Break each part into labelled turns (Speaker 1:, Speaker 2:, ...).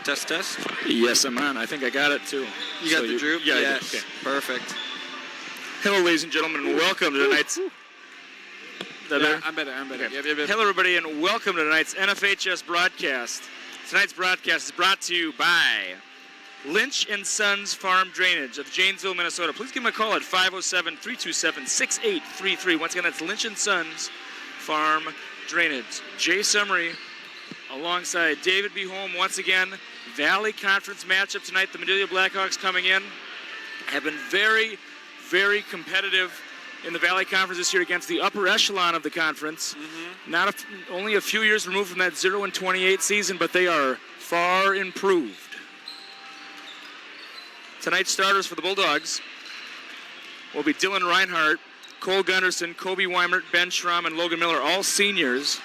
Speaker 1: Test, test.
Speaker 2: Yes, I'm on. I think I got it too.
Speaker 1: You got the droop?
Speaker 2: Yeah.
Speaker 1: Yes.
Speaker 2: Okay.
Speaker 1: Perfect.
Speaker 2: Hello, ladies and gentlemen, and welcome to tonight's.
Speaker 1: I'm better.
Speaker 2: Okay.
Speaker 1: Yep.
Speaker 2: Hello, everybody, and welcome to tonight's NFHS broadcast. Tonight's broadcast is brought to you by Lynch & Sons Farm Drainage of Janesville, Minnesota. Please give them a call at 507-327-6833. Once again, that's Lynch & Sons Farm Drainage. Jay Summery alongside David B. Holm once again. Valley Conference matchup tonight. The Madelia Blackhawks coming in have been very, very competitive in the Valley Conference this year against the upper echelon of the conference. Mm-hmm. Only a few years removed from that 0-28 season, but they are far improved. Tonight's starters for the Bulldogs will be Dylan Reinhardt, Cole Gunderson, Kobe Weimert, Ben Schramm, and Logan Miller, all seniors.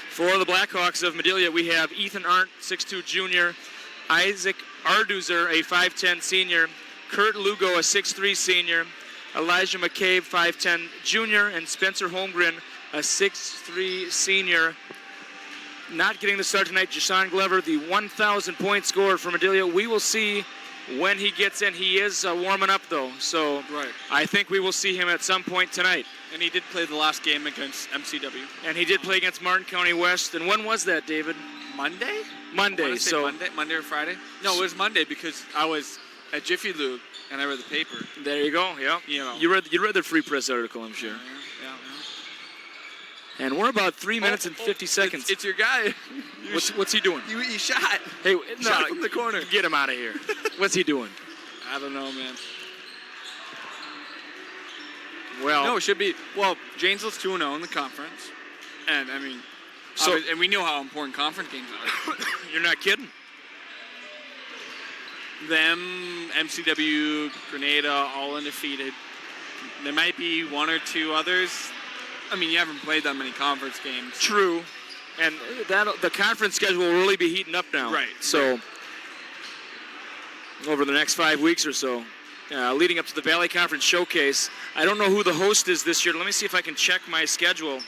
Speaker 2: For the Blackhawks of Madelia, we have Ethan Arndt, 6'2 junior, Isaac Arduzer, a 5'10 senior, Kurt Lugo, a 6'3 senior, Elijah McCabe, 5'10 junior, and Spencer Holmgren, a 6'3 senior. Not getting the start tonight, Jashawn Glover, the 1,000-point scorer for Madelia. We will see when he gets in. He is warming up, though, so
Speaker 1: right.
Speaker 2: I think we will see him at some point tonight.
Speaker 1: And he did play the last game against MCW.
Speaker 2: And he did play against Martin County West. And when was that, David?
Speaker 1: Monday?
Speaker 2: Monday. So
Speaker 1: Monday or Friday? No, it was Monday because I was at Jiffy Lube and I read the paper.
Speaker 2: There you go. Yeah. You read the Free Press article, I'm sure.
Speaker 1: Yeah.
Speaker 2: And we're about 3 minutes and 50 seconds.
Speaker 1: It's your guy.
Speaker 2: What's he doing?
Speaker 1: He shot.
Speaker 2: Hey,
Speaker 1: Shot from the corner.
Speaker 2: Get him out of here. What's he doing?
Speaker 1: I don't know, man.
Speaker 2: Well,
Speaker 1: no, it should be. Well, Janesville's 2-0 in the conference, and I mean, and we know how important conference games are.
Speaker 2: You're not kidding.
Speaker 1: Them, MCW, Grenada, all undefeated. There might be one or two others. I mean, you haven't played that many conference games.
Speaker 2: True, and the conference schedule will really be heating up now.
Speaker 1: Right.
Speaker 2: So over the next 5 weeks or so. Leading up to the Valley Conference Showcase. I don't know who the host is this year. Let me see if I can check my schedule.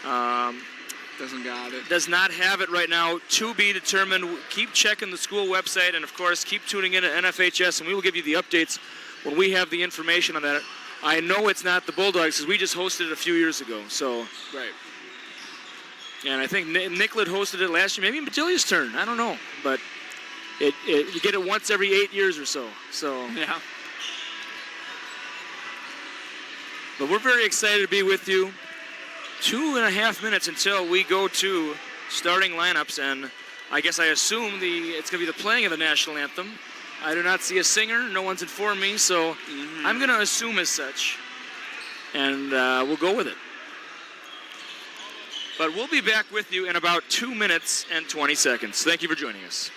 Speaker 1: Doesn't got it.
Speaker 2: Does not have it right now. To be determined. Keep checking the school website, and of course, keep tuning in to NFHS, and we will give you the updates when we have the information on that. I know it's not the Bulldogs because we just hosted it a few years ago. So
Speaker 1: right.
Speaker 2: And I think Nicollet hosted it last year. Maybe Madelia's turn. I don't know, but. You get it once every 8 years or so.
Speaker 1: Yeah.
Speaker 2: But we're very excited to be with you. 2.5 minutes until we go to starting lineups, and I guess I assume it's going to be the playing of the national anthem. I do not see a singer. No one's informed me, so I'm going to assume as such, and we'll go with it. But we'll be back with you in about 2 minutes and 20 seconds. Thank you for joining us.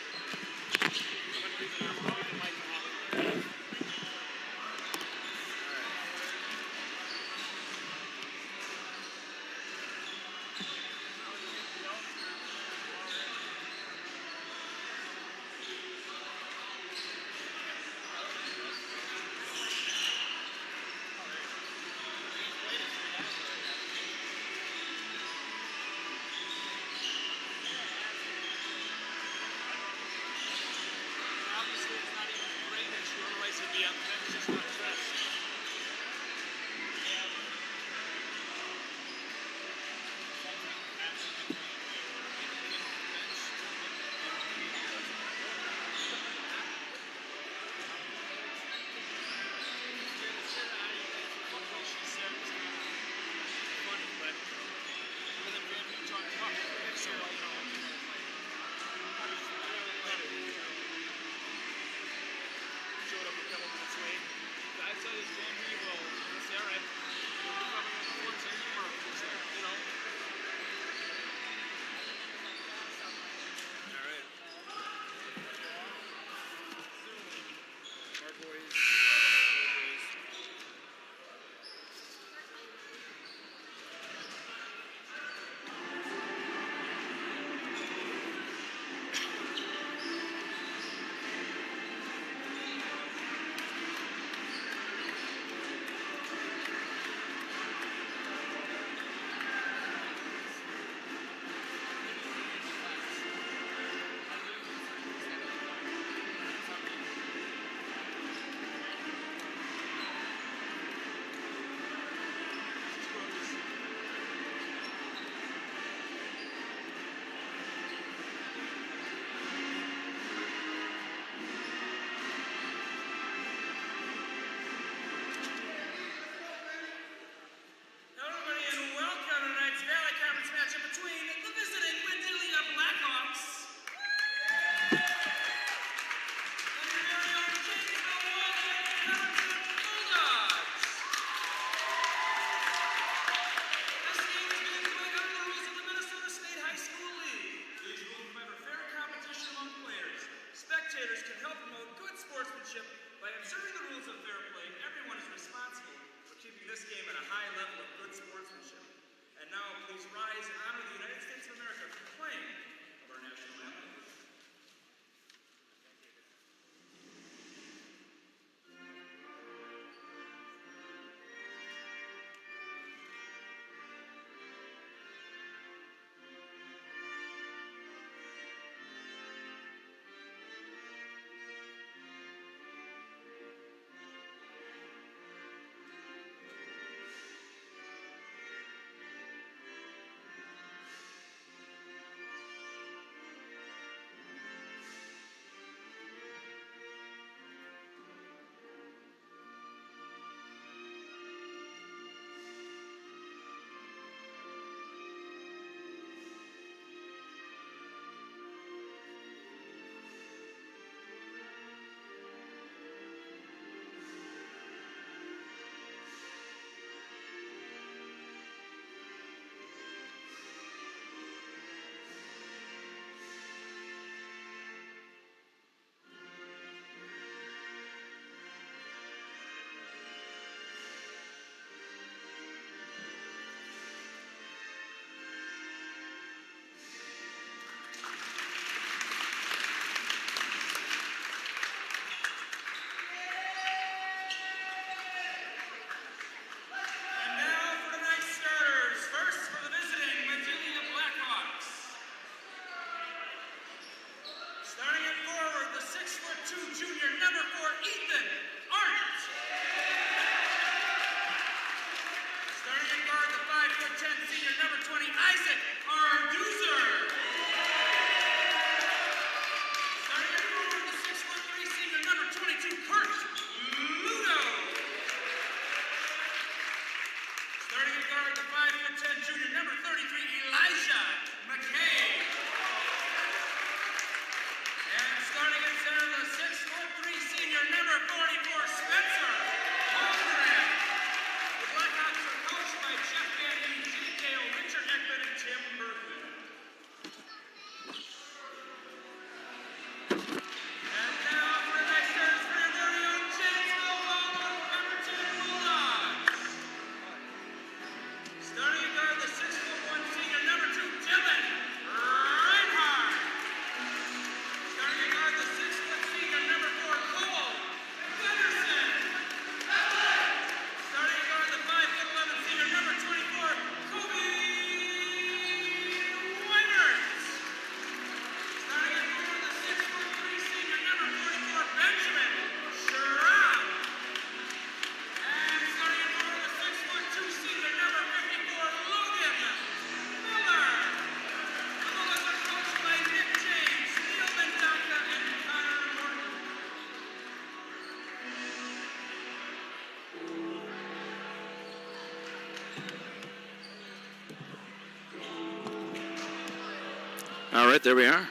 Speaker 2: All right, there we are.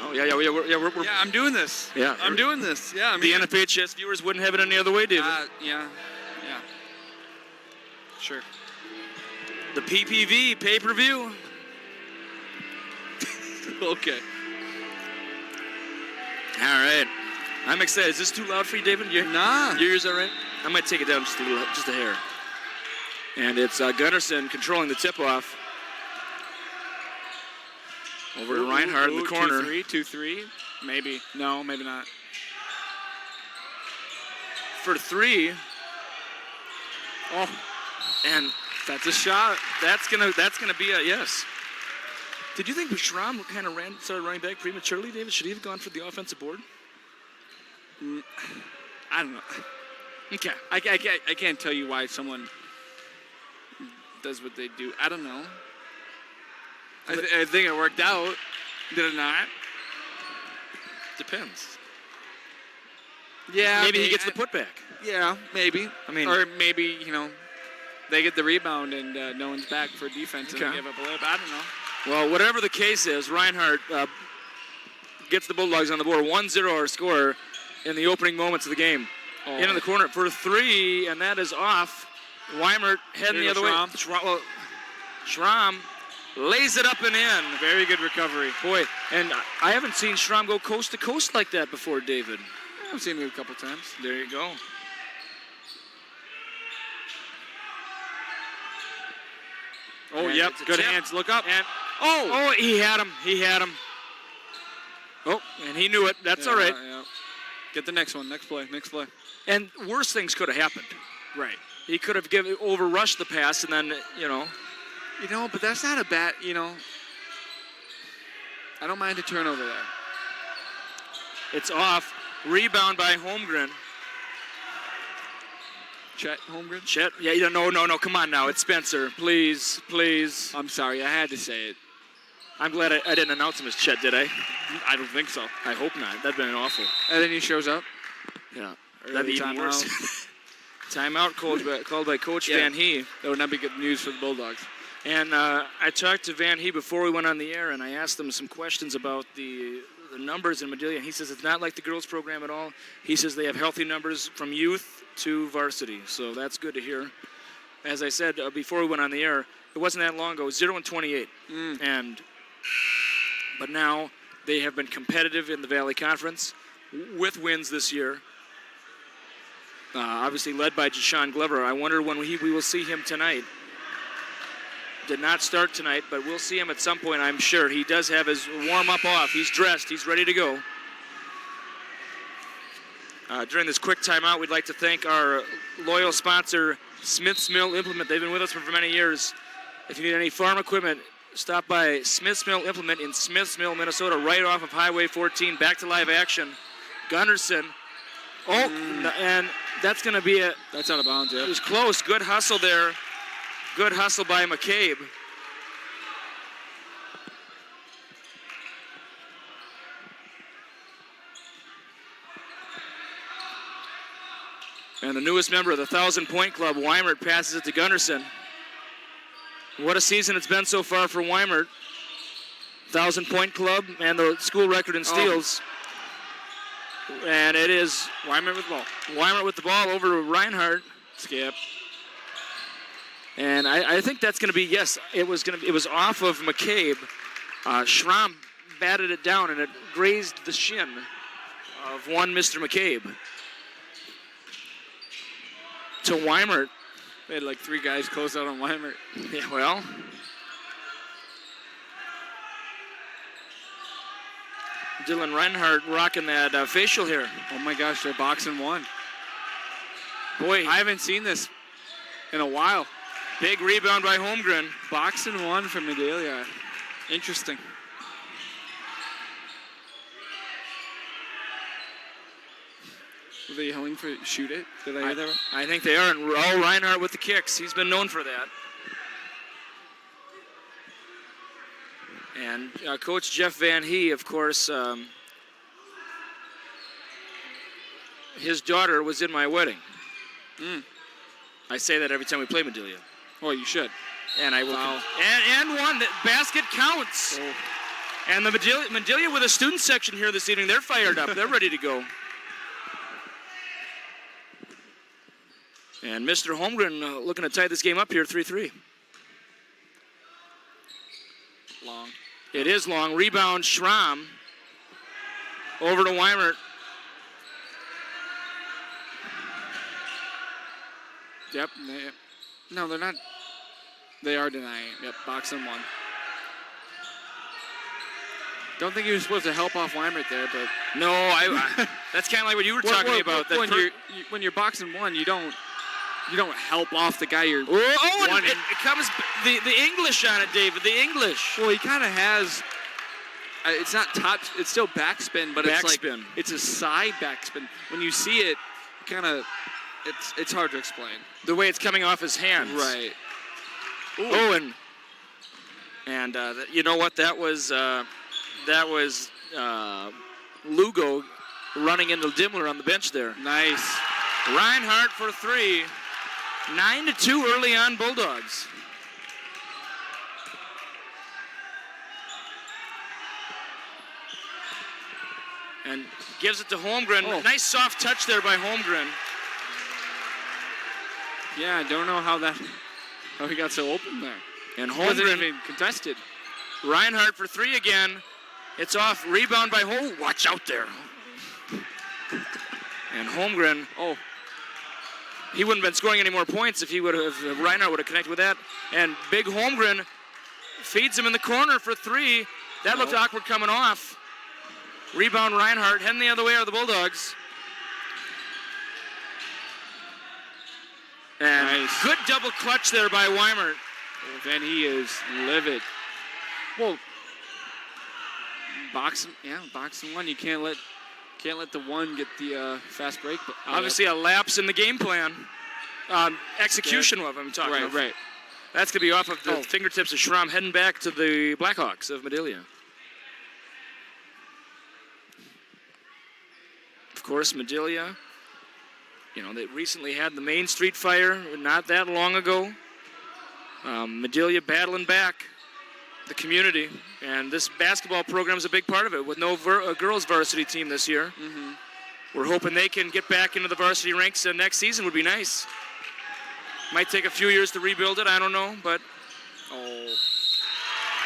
Speaker 2: Oh, yeah, we're
Speaker 1: Yeah, I'm doing this.
Speaker 2: Yeah.
Speaker 1: I'm doing this. Yeah,
Speaker 2: the NFHS viewers wouldn't have it any other way, David.
Speaker 1: Yeah. Sure.
Speaker 2: The PPV pay-per-view.
Speaker 1: Okay.
Speaker 2: All right. I'm excited. Is this too loud for you, David?
Speaker 1: Nah.
Speaker 2: Your ears all right? I might take it down just a hair. And it's Gunnarsson controlling the tip-off. Over to Reinhardt in the corner.
Speaker 1: 2-3. Maybe. No, maybe not.
Speaker 2: For 3.
Speaker 1: Oh,
Speaker 2: and
Speaker 1: that's a shot.
Speaker 2: That's gonna be a yes. Did you think Schramm kind of started running back prematurely, David? Should he have gone for the offensive board?
Speaker 1: I don't know.
Speaker 2: Okay.
Speaker 1: I can't tell you why someone does what they do. I don't know. I think it worked out. Did it not?
Speaker 2: Depends.
Speaker 1: Yeah.
Speaker 2: Maybe he gets the putback.
Speaker 1: Yeah, maybe.
Speaker 2: I mean,
Speaker 1: or maybe, they get the rebound and no one's back for defense and they give up a layup. I don't know.
Speaker 2: Well, whatever the case is, Reinhardt gets the Bulldogs on the board. 1-0 our score in the opening moments of the game.
Speaker 1: Oh.
Speaker 2: In the corner for 3, and that is off. Weimert heading the other way. Schramm lays it up and in.
Speaker 1: Very good recovery.
Speaker 2: Boy, and I haven't seen Schramm go coast to coast like that before, David.
Speaker 1: I've seen it a couple times.
Speaker 2: There you go.
Speaker 1: Oh,
Speaker 2: and
Speaker 1: yep. Good hands. Look up.
Speaker 2: And
Speaker 1: oh,
Speaker 2: he had him. Oh, and he knew it. That's all right.
Speaker 1: Yeah. Get the next one. Next play.
Speaker 2: And worse things could have happened.
Speaker 1: Right.
Speaker 2: He could have overrushed the pass and then,
Speaker 1: but that's not a bad, I don't mind a turnover there.
Speaker 2: It's off. Rebound by Holmgren.
Speaker 1: Chet Holmgren?
Speaker 2: Chet? Yeah, no. Come on now. It's Spencer. Please.
Speaker 1: I'm sorry. I had to say it.
Speaker 2: I'm glad I didn't announce him as Chet, did I?
Speaker 1: I don't think so.
Speaker 2: I hope not. That'd been awful.
Speaker 1: And then he shows up?
Speaker 2: Yeah. That'd be even worse. Timeout called by Coach Van Hee.
Speaker 1: That would not be good news for the Bulldogs.
Speaker 2: And I talked to Van Hee before we went on the air, and I asked him some questions about the numbers in Madelia. He says it's not like the girls program at all. He says they have healthy numbers from youth to varsity, so that's good to hear. As I said before we went on the air, it wasn't that long ago, 0-28. But now they have been competitive in the Valley Conference with wins this year. Obviously led by Jashawn Glover. I wonder when we will see him tonight. Did not start tonight, but we'll see him at some point, I'm sure. He does have his warm-up off. He's dressed. He's ready to go. During this quick timeout, we'd like to thank our loyal sponsor, Smith's Mill Implement. They've been with us for many years. If you need any farm equipment, stop by Smith's Mill Implement in Smith's Mill, Minnesota, right off of Highway 14. Back to live action. Gunnarsson. And that's going to be it.
Speaker 1: That's out of bounds, yeah.
Speaker 2: It was close. Good hustle there. Good hustle by McCabe. And the newest member of the 1,000-point club, Weimert, passes it to Gunnarsson. What a season it's been so far for Weimert. 1,000-point club and the school record in steals. And it is
Speaker 1: Weimert with the ball.
Speaker 2: Weimert with the ball over to Reinhardt.
Speaker 1: Skip.
Speaker 2: And I think that's going to be, yes, it was off of McCabe. Schramm batted it down, and it grazed the shin of one Mr. McCabe. To Weimert.
Speaker 1: They had like 3 guys close out on Weimert.
Speaker 2: Yeah, well. Dylan Reinhardt rocking that facial hair.
Speaker 1: Oh my gosh, they're boxing one.
Speaker 2: Boy,
Speaker 1: I haven't seen this in a while.
Speaker 2: Big rebound by Holmgren.
Speaker 1: Boxing one from Madelia. Interesting. Were they yelling for shoot it? Did I hear that?
Speaker 2: I think they are. And Raul Reinhardt with the kicks. He's been known for that. And Coach Jeff Van Hee, of course, his daughter was in my wedding. I say that every time we play Madelia.
Speaker 1: Well, you should.
Speaker 2: And I will.
Speaker 1: Foul.
Speaker 2: And one. The basket counts.
Speaker 1: Oh.
Speaker 2: And the Madelia with a student section here this evening. They're fired up. They're ready to go. And Mr. Holmgren looking to tie this game up here, 3-3.
Speaker 1: Long.
Speaker 2: It is long. Rebound, Schramm. Over to Weimert.
Speaker 1: Yep. No, they're not. They are denying it. Yep, box and one. Don't think he was supposed to help off Weimert there, but
Speaker 2: No, that's kind of like what you were talking about. That
Speaker 1: when you're boxing one, you don't help off the guy you're.
Speaker 2: Oh, and
Speaker 1: wanting.
Speaker 2: it comes the English on it, David. The English.
Speaker 1: Well, he kind of has. It's not top. It's still backspin, but
Speaker 2: Backspin.
Speaker 1: it's a side backspin. When you see it, kind of, it's hard to explain.
Speaker 2: The way it's coming off his hands.
Speaker 1: Right. Ooh.
Speaker 2: Oh, and you know what? That was Lugo running into Dimmler on the bench there.
Speaker 1: Nice.
Speaker 2: Reinhardt for three. 9-2 early on Bulldogs. And gives it to Holmgren.
Speaker 1: Oh.
Speaker 2: Nice soft touch there by Holmgren.
Speaker 1: Yeah, I don't know how he got so open there.
Speaker 2: And
Speaker 1: Wasn't
Speaker 2: Holmgren,
Speaker 1: even contested.
Speaker 2: Reinhardt for three again. It's off. Rebound by Hol. Watch out there. And Holmgren.
Speaker 1: Oh.
Speaker 2: He wouldn't have been scoring any more points if Reinhardt would have connected with that. And big Holmgren feeds him in the corner for three. That looked awkward coming off. Rebound Reinhardt. Heading the other way are the Bulldogs. And
Speaker 1: Nice.
Speaker 2: good double clutch there by Weimert.
Speaker 1: And he is livid. Well, boxing one. You can't let the one get the fast break. But
Speaker 2: Obviously a lapse in the game plan. Execution of I'm talking about.
Speaker 1: Right.
Speaker 2: That's going to be off of the fingertips of Schramm, heading back to the Blackhawks of Madelia. Of course, Madelia, they recently had the Main Street fire not that long ago. Madelia battling back the community, and this basketball program is a big part of it with no girls varsity team this year.
Speaker 1: Mm-hmm.
Speaker 2: We're hoping they can get back into the varsity ranks next season. Would be nice. Might take a few years to rebuild it, I don't know, but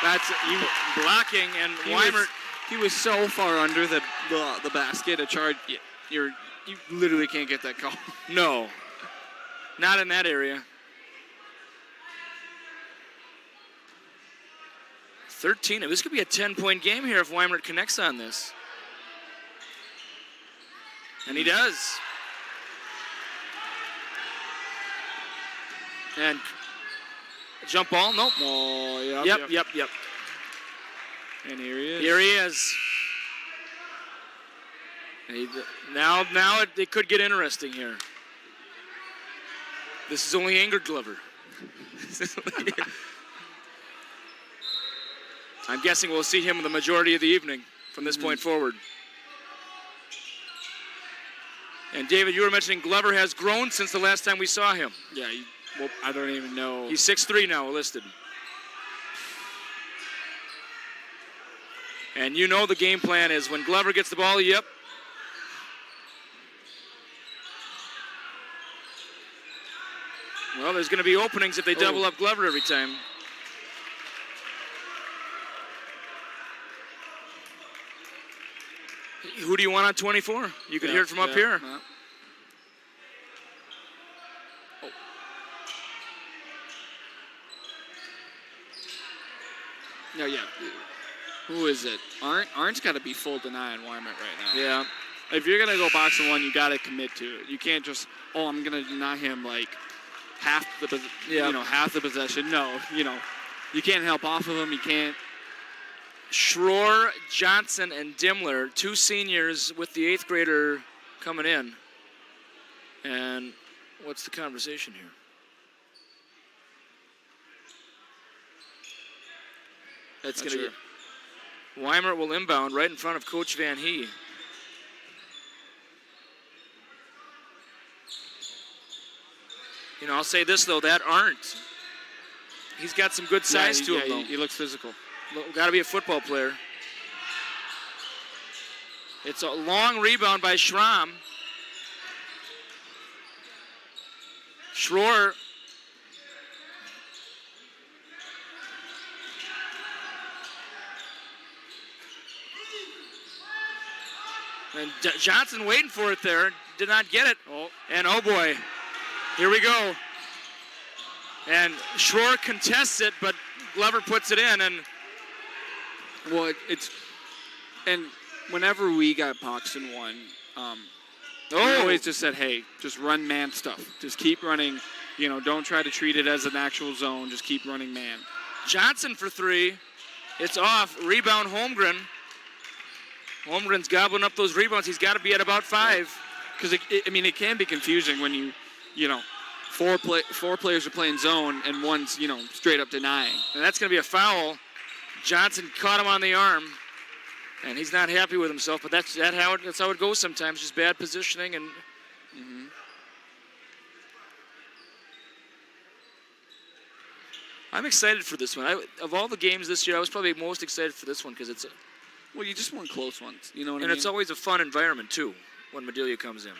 Speaker 2: that's blocking, and Weimert.
Speaker 1: He was so far under the basket. A charge. You literally can't get that call.
Speaker 2: No, not in that area. 13. This could be a 10-point game here if Weimert connects on this. And he does. And jump ball? Nope.
Speaker 1: Oh,
Speaker 2: Yep.
Speaker 1: And here he is.
Speaker 2: Here he is. Now it could get interesting here. This is only angered Glover. I'm guessing we'll see him the majority of the evening from this point forward. And David, you were mentioning Glover has grown since the last time we saw him.
Speaker 1: Yeah, I don't even know.
Speaker 2: He's 6'3" now listed. And you know the game plan is when Glover gets the ball, yep. Well, there's going to be openings if they double up Glover every time. Who do you want on 24? You can hear it from up here.
Speaker 1: Yeah. No, yeah. Who is it? Arndt's got to be full deny on Weimert right now.
Speaker 2: Yeah.
Speaker 1: If you're gonna go boxing one, you got to commit to it. You can't just I'm gonna deny him like half the possession. No, you can't help off of him. You can't.
Speaker 2: Schroer, Johnson, and Dimmler, two seniors with the 8th grader coming in. And what's the conversation here? That's going to be. Weimert will inbound right in front of Coach Van Hee. I'll say this, though, that Arndt, He's got some good size to him, though.
Speaker 1: He looks physical.
Speaker 2: Got to be a football player. It's a long rebound by Schramm. Schroer. And Johnson waiting for it there. Did not get it.
Speaker 1: Oh.
Speaker 2: And oh boy, here we go. And Schroer contests it, but Glover puts it in. And
Speaker 1: well, and whenever we got boxed and won, we always just said, hey, just run man stuff. Just keep running. You know, don't try to treat it as an actual zone. Just keep running man.
Speaker 2: Johnson for three. It's off. Rebound Holmgren. Holmgren's gobbling up those rebounds. He's got to be at about 5.
Speaker 1: Because, it can be confusing when you know, four players are playing zone and one's, straight up denying.
Speaker 2: And that's going to be a foul. Johnson caught him on the arm, and he's not happy with himself. But that's how it goes sometimes, just bad positioning. And I'm excited for this one. Of all the games this year, I was probably most excited for this one because it's
Speaker 1: well, you just won close ones. You know what I mean?
Speaker 2: And it's always a fun environment, too, when Madelia comes in.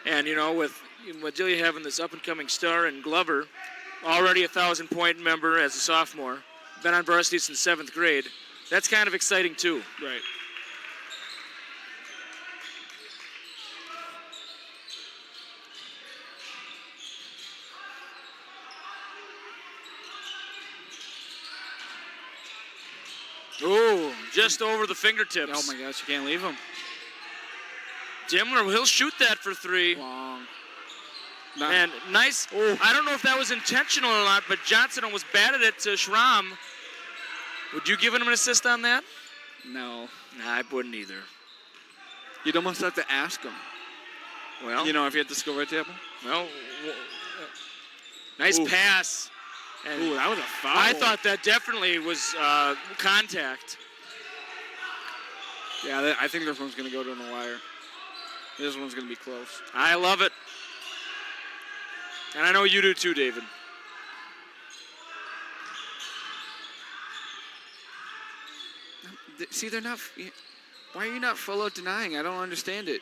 Speaker 2: And, with Madelia having this up-and-coming star and Glover, already a 1,000-point member as a sophomore, been on varsity since 7th grade, that's kind of exciting, too.
Speaker 1: Right.
Speaker 2: Oh, just over the fingertips.
Speaker 1: Oh, my gosh, you can't leave him.
Speaker 2: Dimmler, he'll shoot that for 3.
Speaker 1: Long.
Speaker 2: And nice. Oh. I don't know if that was intentional or not, but Johnson almost batted it to Schramm. Would you give him an assist on that?
Speaker 1: No.
Speaker 2: Nah, I wouldn't either.
Speaker 1: You'd almost have to ask him.
Speaker 2: Well,
Speaker 1: if you had the score right table.
Speaker 2: Well, nice pass. And
Speaker 1: ooh, that was a foul.
Speaker 2: I thought that definitely was contact.
Speaker 1: Yeah, I think this one's going to go to the wire. This one's going to be close.
Speaker 2: I love it. And I know you do too, David.
Speaker 1: See, they're not. Why are you not full out denying? I don't understand it.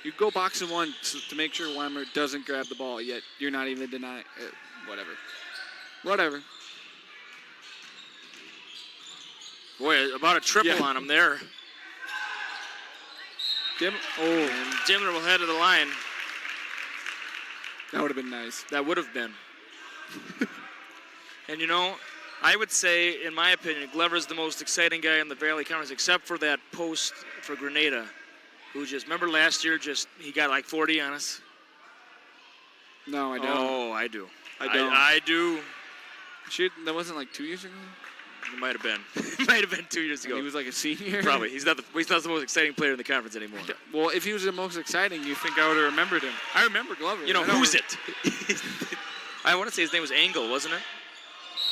Speaker 1: You go box and one to make sure Weimer doesn't grab the ball, yet you're not even denying. Whatever.
Speaker 2: Boy, about a triple on him there. And Dimmler will head to the line.
Speaker 1: That would have been nice.
Speaker 2: That would have been. And I would say, in my opinion, Glover's the most exciting guy in the Valley Conference, except for that post for Grenada, who remember last year, he got like 40 on us?
Speaker 1: No, I don't.
Speaker 2: Oh, I do.
Speaker 1: I
Speaker 2: do.
Speaker 1: That wasn't like 2 years ago?
Speaker 2: It might have been. It might have been 2 years ago.
Speaker 1: And he was like a senior?
Speaker 2: Probably. He's not the most exciting player in the conference anymore.
Speaker 1: Well, if he was the most exciting, you think I would have remembered him. I remember Glover.
Speaker 2: Who's it? I want to say his name was Engel, wasn't it?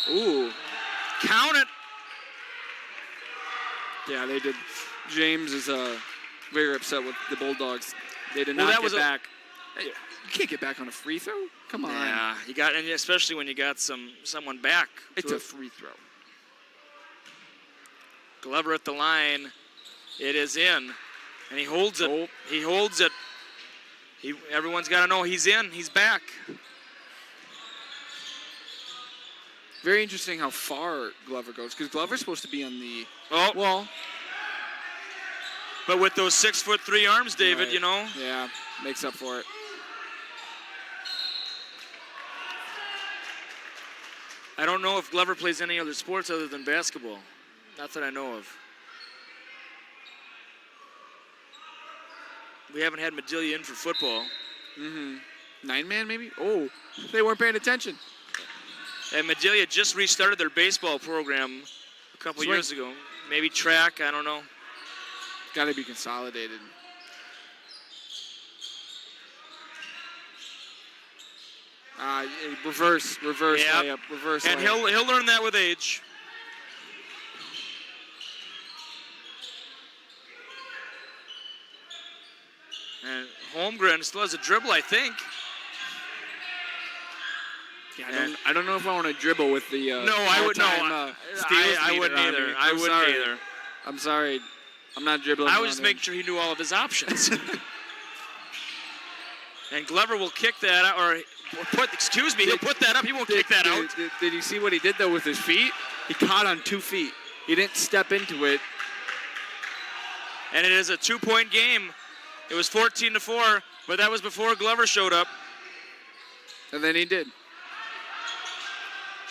Speaker 1: Ooh.
Speaker 2: Count it.
Speaker 1: Yeah, they did. James is very upset with the Bulldogs. They did not get back. You can't get back on a free throw? Come on.
Speaker 2: Yeah, and especially when you got someone back.
Speaker 1: It's a free throw.
Speaker 2: Glover at the line. It is in. And he holds it. Oh. He holds it. Everyone's got to know he's in. He's back.
Speaker 1: Very interesting how far Glover goes, because Glover's supposed to be on the wall.
Speaker 2: But with those 6'3" arms, David,
Speaker 1: right. Yeah, makes up for it.
Speaker 2: I don't know if Glover plays any other sports other than basketball. Not that I know of. We haven't had Madelia in for football.
Speaker 1: 9-man maybe? Oh, they weren't paying attention.
Speaker 2: And Madelia just restarted their baseball program a couple years ago. Maybe track, I don't know.
Speaker 1: Got to be consolidated. Reverse layup, reverse
Speaker 2: and
Speaker 1: layup.
Speaker 2: he'll learn that with age. And Holmgren still has a dribble, I think.
Speaker 1: Yeah, I don't know if I want to dribble with the.
Speaker 2: No, I would no. I wouldn't either. I wouldn't either.
Speaker 1: I'm sorry. I'm not dribbling.
Speaker 2: I would just make sure he knew all of his options. And Glover will kick that out, or he'll put that up. He won't kick that out.
Speaker 1: Did you see what he did, though, with his feet? He caught on 2 feet. He didn't step into it.
Speaker 2: And it is a 2-point game. It was 14-4, but that was before Glover showed up.
Speaker 1: And then he did.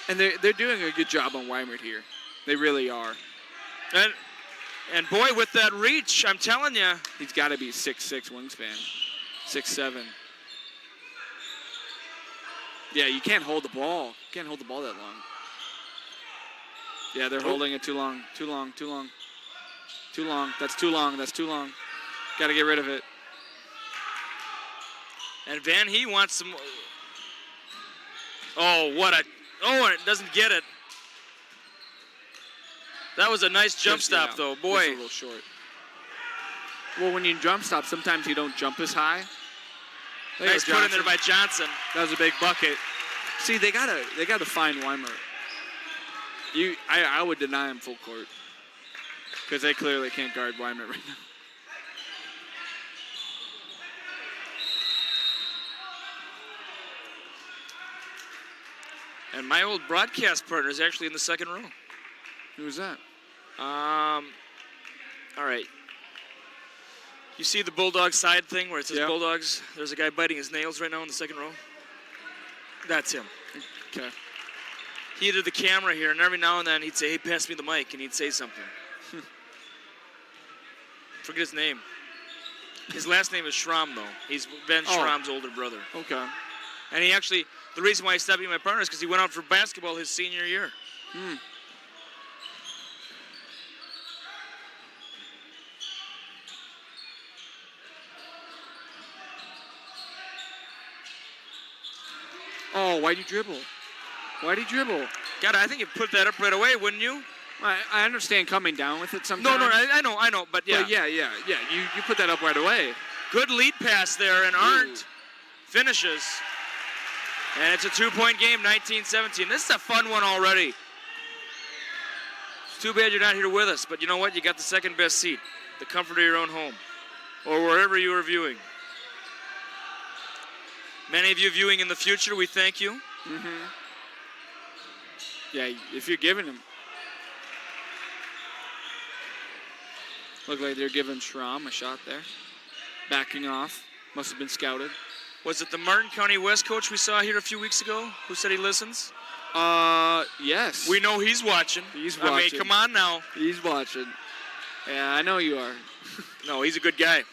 Speaker 1: And they're doing a good job on Weimert here. They really are.
Speaker 2: And boy, with that reach, I'm telling you.
Speaker 1: He's got to be 6'6" wingspan. 6'7". Yeah, you can't hold the ball. You can't hold the ball that long. Yeah, they're holding it too long. Too long. Too long. Too long. That's too long. That's too long. Got to get rid of it.
Speaker 2: And Van He wants some. Oh, what a. Oh, and it doesn't get it. That was a nice jump stop, though. Boy.
Speaker 1: It's a little short. Well, when you jump stop, sometimes you don't jump as high.
Speaker 2: Nice put in there by Johnson.
Speaker 1: That was a big bucket. See, they gotta find Weimert. I would deny him full court because they clearly can't guard Weimert right now.
Speaker 2: And my old broadcast partner is actually in the second row.
Speaker 1: Who was that?
Speaker 2: All right. You see the Bulldog side thing where it says Bulldogs? There's a guy biting his nails right now in the second row. That's him.
Speaker 1: Okay.
Speaker 2: He did the camera here, and every now and then he'd say, "Hey, pass me the mic," and he'd say something. Forget his name. His last name is Schramm, though. He's Ben Schramm's older brother.
Speaker 1: Okay.
Speaker 2: And he actually, the reason why he stopped being my partner is because he went out for basketball his senior year.
Speaker 1: Oh, why'd you dribble? Why'd he dribble?
Speaker 2: God, I think you put that up right away, wouldn't you?
Speaker 1: I understand coming down with it sometimes.
Speaker 2: No, I know, but yeah.
Speaker 1: But yeah. You put that up right away.
Speaker 2: Good lead pass there, and Arndt finishes. And it's a 2-point game, 19-17. This is a fun one already. It's too bad you're not here with us, but you know what? You got the second best seat, the comfort of your own home, or wherever you are viewing. Many of you viewing in the future, we thank you.
Speaker 1: Yeah, if you're giving him. Look like they're giving Schramm a shot there. Backing off. Must have been scouted.
Speaker 2: Was it the Martin County West coach we saw here a few weeks ago who said he listens?
Speaker 1: Yes.
Speaker 2: We know he's watching.
Speaker 1: He's watching.
Speaker 2: I mean, come on now.
Speaker 1: He's watching. Yeah, I know you are.
Speaker 2: No, he's a good guy.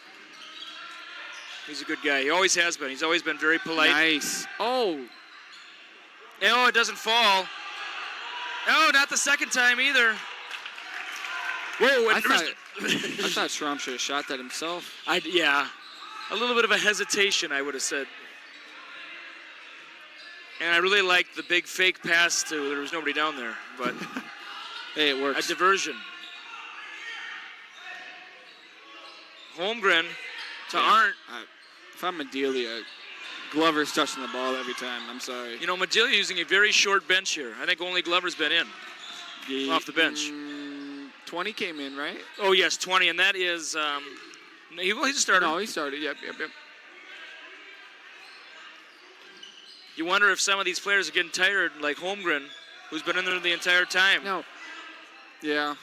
Speaker 2: He's a good guy. He always has been. He's always been very polite.
Speaker 1: Nice. Oh,
Speaker 2: it doesn't fall. Oh, not the second time either. Whoa,
Speaker 1: I thought Schramm should have shot that himself.
Speaker 2: Yeah. A little bit of a hesitation, I would have said. And I really liked the big fake pass to, there was nobody down there, but
Speaker 1: hey, it works.
Speaker 2: A diversion. Holmgren to Arndt.
Speaker 1: If I'm Madelia, Glover's touching the ball every time. I'm sorry.
Speaker 2: You know, Madelia using a very short bench here. I think only Glover's been in off the bench.
Speaker 1: 20 came in, right?
Speaker 2: Oh, yes, 20, and that is, he's a starter.
Speaker 1: No, he started, yep.
Speaker 2: You wonder if some of these players are getting tired, like Holmgren, who's been in there the entire time.
Speaker 1: No. Yeah.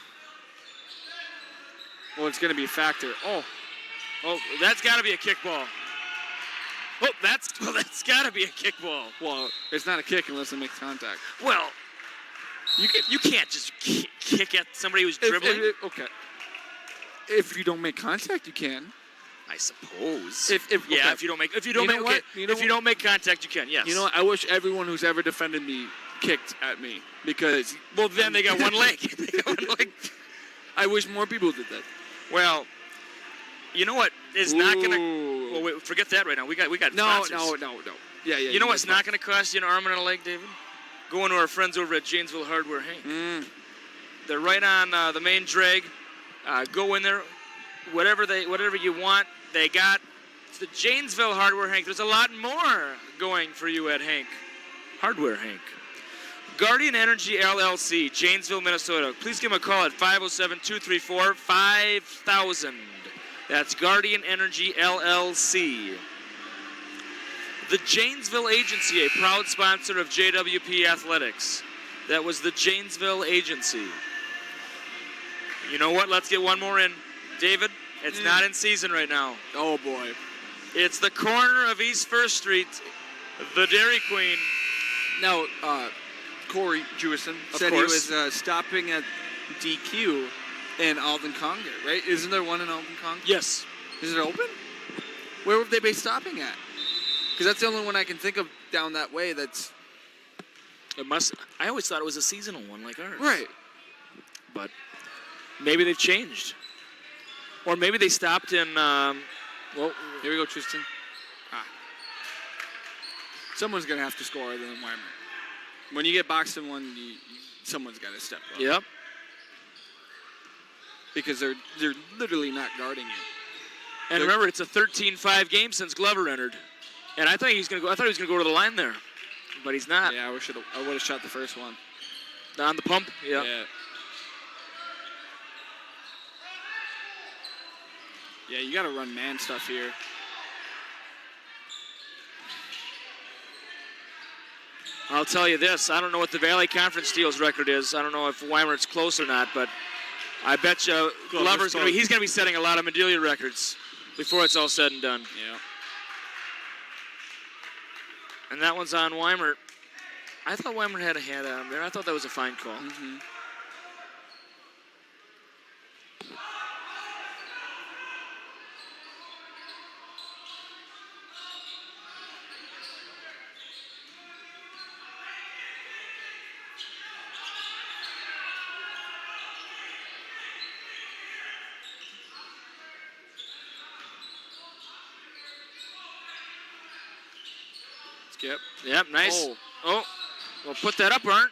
Speaker 1: Well, it's going to be a factor. Oh,
Speaker 2: that's got to be a kickball. Oh, that's got to be a kickball.
Speaker 1: Well, it's not a kick unless it makes contact.
Speaker 2: Well, you can't just kick at somebody who's dribbling.
Speaker 1: Okay. If you don't make contact, you can.
Speaker 2: I suppose.
Speaker 1: If
Speaker 2: you don't make contact, you can. Yes.
Speaker 1: You know what? I wish everyone who's ever defended me kicked at me because
Speaker 2: then they got one leg.
Speaker 1: I wish more people did that.
Speaker 2: Well, you know what is not going to. Well, wait, forget that right now. We got sponsors.
Speaker 1: No. Yeah.
Speaker 2: You know what's not going to cost you an arm and a leg, David? Going to our friends over at Janesville Hardware Hank. They're right on the main drag. Go in there, whatever you want. They got the Janesville Hardware Hank. There's a lot more going for you at Hank. Hardware, Hank. Guardian Energy LLC, Janesville, Minnesota. Please give them a call at 507-234-5000. That's Guardian Energy LLC. The Janesville Agency, a proud sponsor of JWP Athletics. That was the Janesville Agency. You know what? Let's get one more in. David, it's not in season right now.
Speaker 1: Oh, boy.
Speaker 2: It's the corner of East First Street, the Dairy Queen.
Speaker 1: Now, Corey Jewison said he was stopping at DQ in Alden Conger, right? Isn't there one in Alden Conger?
Speaker 2: Yes.
Speaker 1: Is it open? Where would they be stopping at? Because that's the only one I can think of down that way that's...
Speaker 2: It must. I always thought it was a seasonal one like ours.
Speaker 1: Right.
Speaker 2: But maybe they've changed. Or maybe they stopped in, well,
Speaker 1: here we go, Tristan. Someone's going to have to score other than Weimer. When you get boxed in one, someone's got to step up.
Speaker 2: Yep.
Speaker 1: Because they're literally not guarding you.
Speaker 2: And remember, it's a 13-5 game since Glover entered. And I thought he was going to go. I thought he was going to go to the line there, but he's not.
Speaker 1: Yeah, I would have shot the first one.
Speaker 2: On the pump. Yeah.
Speaker 1: Yeah, you got to run man stuff here.
Speaker 2: I'll tell you this. I don't know what the Valley Conference steals record is. I don't know if Weimert's close or not, but I bet you Glover's going to be setting a lot of Madelia records before it's all said and done.
Speaker 1: Yeah.
Speaker 2: And that one's on Weimert. I thought Weimert had a hand on him there. I thought that was a fine call.
Speaker 1: Mm-hmm. Skip.
Speaker 2: Yep, nice. Oh, well, put that up, Arndt.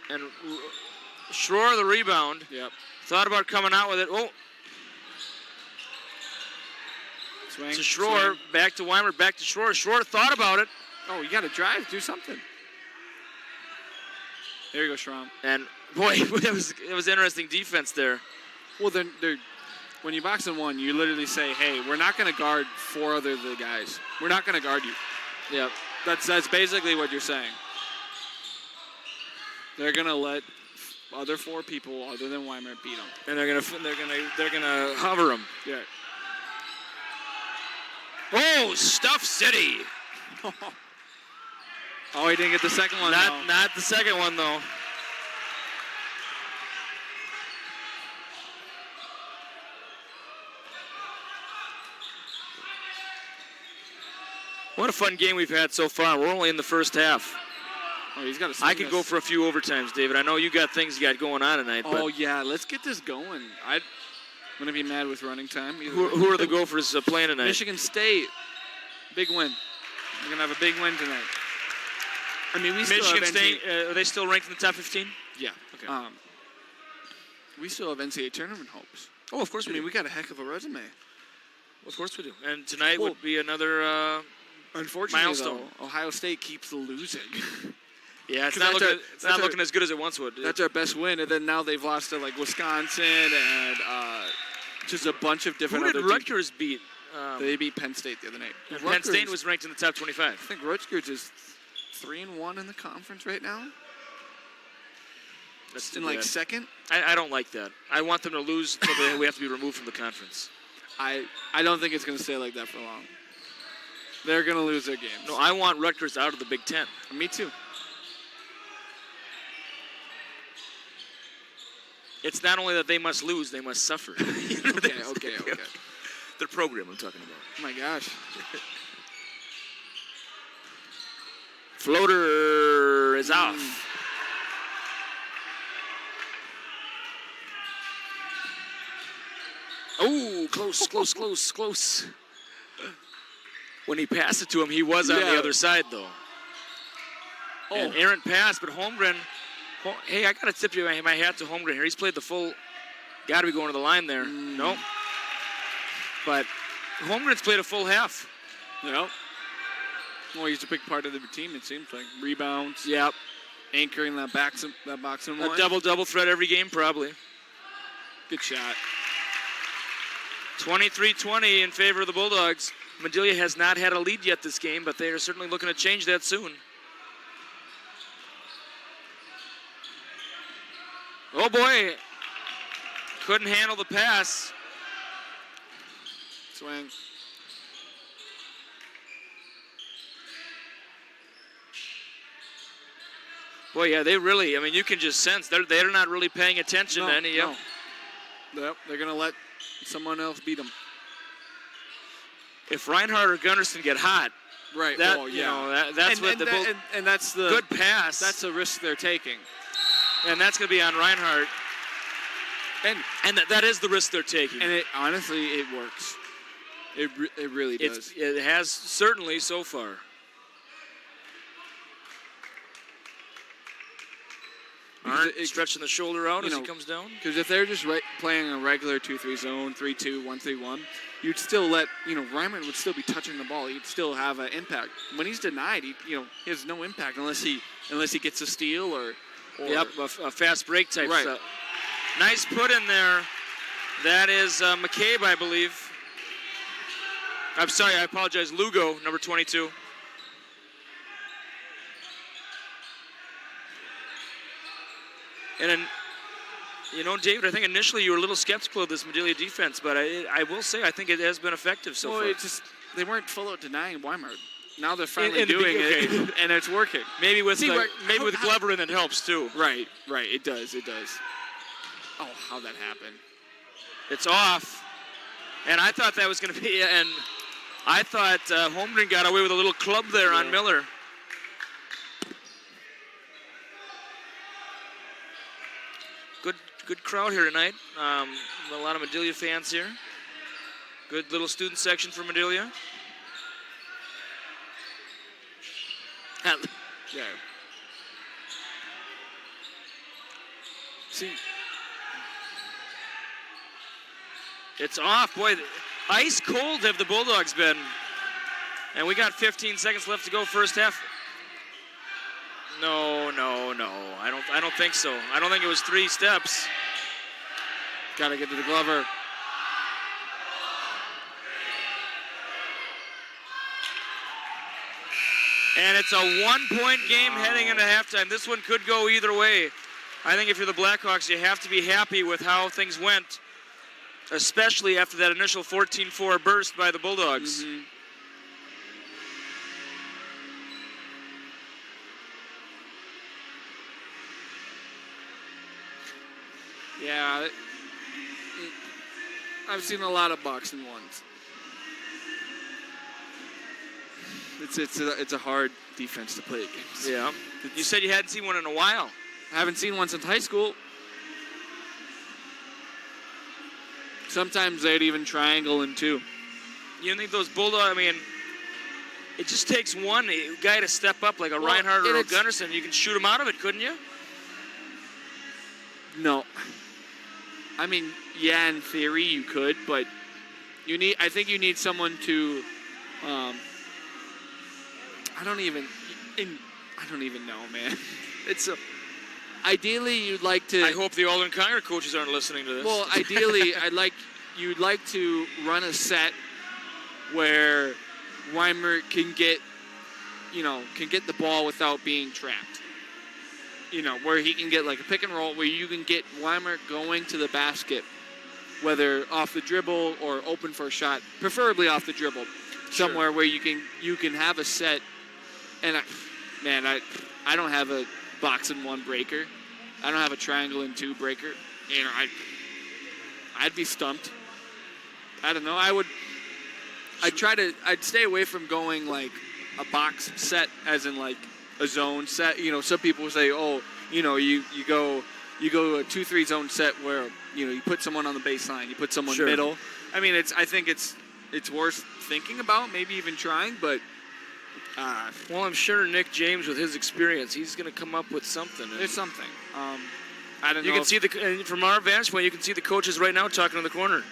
Speaker 2: And Schroer, the rebound.
Speaker 1: Yep.
Speaker 2: Thought about coming out with it. Oh.
Speaker 1: Swing.
Speaker 2: To Schroer, back to Weimer, back to Schroer. Schroer thought about it.
Speaker 1: Oh, you got to drive, do something. There you go, Schramm.
Speaker 2: And boy, it was interesting defense there.
Speaker 1: Well, they're when you box in one, you literally say, "Hey, we're not going to guard four other the guys. We're not going to guard you."
Speaker 2: Yep.
Speaker 1: That's basically what you're saying. They're going to let other four people other than Weimer beat them,
Speaker 2: and they're gonna hover them.
Speaker 1: Yeah.
Speaker 2: Oh, Stuff City.
Speaker 1: Oh, he didn't get the second one.
Speaker 2: Not the second one though. What a fun game we've had so far. We're only in the first half.
Speaker 1: Oh, he's got
Speaker 2: I could go for a few overtimes, David. I know you got things you got going on tonight.
Speaker 1: Oh, yeah. Let's get this going. I'm going to be mad with running time.
Speaker 2: Who are the Gophers playing tonight?
Speaker 1: Michigan State. Big win. We're going to have a big win tonight. I mean,
Speaker 2: Michigan State, are they still ranked in the top 15?
Speaker 1: Yeah.
Speaker 2: Okay.
Speaker 1: We still have NCAA tournament hopes.
Speaker 2: Oh, of course we do.
Speaker 1: We got a heck of a resume.
Speaker 2: Of course we do. And tonight would be another
Speaker 1: unfortunately,
Speaker 2: milestone.
Speaker 1: Though, Ohio State keeps losing.
Speaker 2: Yeah, it's not looking as good as it once would.
Speaker 1: That's our best win, and then now they've lost to like Wisconsin and just a bunch of different.
Speaker 2: Who did Rutgers beat?
Speaker 1: They beat Penn State the other night.
Speaker 2: Penn State was ranked in the top 25.
Speaker 1: I think Rutgers is 3-1 in the conference right now.
Speaker 2: That's
Speaker 1: in like second.
Speaker 2: I don't like that. I want them to lose until we have to be removed from the conference.
Speaker 1: I don't think it's going to stay like that for long. They're going to lose their games.
Speaker 2: No, I want Rutgers out of the Big Ten.
Speaker 1: Me too.
Speaker 2: It's not only that they must lose, they must suffer.
Speaker 1: Okay.
Speaker 2: Their program I'm talking about.
Speaker 1: Oh, my gosh.
Speaker 2: Floater is off. Oh, close. When he passed it to him, he was on the other side, though. Oh. And errant pass, but Holmgren, hey, I got to tip you my hat to Holmgren here. He's played the full, got to be going to the line there. Nope. But Holmgren's played a full half.
Speaker 1: Yep. Well, he's a big part of the team, it seems like. Rebounds.
Speaker 2: Yep.
Speaker 1: Anchoring that box and one.
Speaker 2: A double threat every game, probably.
Speaker 1: Good shot.
Speaker 2: 23-20 in favor of the Bulldogs. Madelia has not had a lead yet this game, but they are certainly looking to change that soon. Oh boy, couldn't handle the pass.
Speaker 1: Swing.
Speaker 2: Boy, yeah, they really, I mean, you can just sense they're not really paying attention to any.
Speaker 1: No. Yep, they're going to let someone else beat them.
Speaker 2: If Reinhardt or Gunnarsson get hot,
Speaker 1: right?
Speaker 2: That,
Speaker 1: oh, yeah.
Speaker 2: You know, that's what
Speaker 1: and that's the
Speaker 2: good pass.
Speaker 1: That's the risk they're taking,
Speaker 2: and that's going to be on Reinhardt. And that is the risk they're taking.
Speaker 1: And honestly, it works. It really does.
Speaker 2: It has certainly so far. Arndt stretching the shoulder out as he comes down.
Speaker 1: Because if they're just playing a regular 2-3 zone, 3-2, 1-3-1, you'd still let, Reimer would still be touching the ball. He'd still have an impact. When he's denied, he has no impact unless he gets a steal or
Speaker 2: yep, a fast break type
Speaker 1: right.
Speaker 2: stuff. Nice put in there. That is McCabe, I believe. I'm sorry, I apologize. Lugo, number 22. And then, David, I think initially you were a little skeptical of this Madelia defense, but I will say I think it has been effective so far.
Speaker 1: It's just they weren't full out denying Weimar. Now they're finally doing it, and it's working.
Speaker 2: Maybe with Glover in it helps too.
Speaker 1: Right. It does. Oh, how'd that happen?
Speaker 2: It's off, and I thought that was going to be, and I thought Holmgren got away with a little club there on Miller. Good crowd here tonight. A lot of Madelia fans here. Good little student section for Madelia.
Speaker 1: Yeah. See,
Speaker 2: it's off. Boy, ice cold have the Bulldogs been. And we got 15 seconds left to go first half. No. I don't think so. I don't think it was 3 steps.
Speaker 1: Got to get to the Glover.
Speaker 2: And it's a 1-point game heading into halftime. This one could go either way. I think if you're the Blackhawks, you have to be happy with how things went, especially after that initial 14-4 burst by the Bulldogs.
Speaker 1: Mm-hmm. Yeah, I've seen a lot of boxing ones. It's a hard defense to play against.
Speaker 2: Yeah. You said you hadn't seen one in a while.
Speaker 1: I haven't seen one since high school. Sometimes they'd even triangle in 2.
Speaker 2: You don't think those Bulldogs, it just takes one guy to step up like a Reinhardt or a Gunnarsson. You can shoot him out of it, couldn't you?
Speaker 1: No. Yeah, in theory you could, but I think you need someone to, I don't even know, man. Ideally you'd like to.
Speaker 2: I hope the Alden Conger coaches aren't listening to this.
Speaker 1: Well, ideally you'd like to run a set where Weimer can get the ball without being trapped. Where he can get like a pick and roll where you can get Weimer going to the basket, whether off the dribble or open for a shot, preferably off the dribble, somewhere where you can have a set. And I don't have a box in 1 breaker. I don't have a triangle in 2 breaker. I'd be stumped. I don't know. I'd stay away from going like a box set as in like a zone set. Some people say, you go a 2-3 zone set where, you put someone on the baseline, you put someone middle. I think it's worth thinking about, maybe even trying, but
Speaker 2: well, I'm sure Nick James, with his experience, he's going to come up with something.
Speaker 1: There's something. I don't know.
Speaker 2: You can see from our vantage point, you can see the coaches right now talking in the corner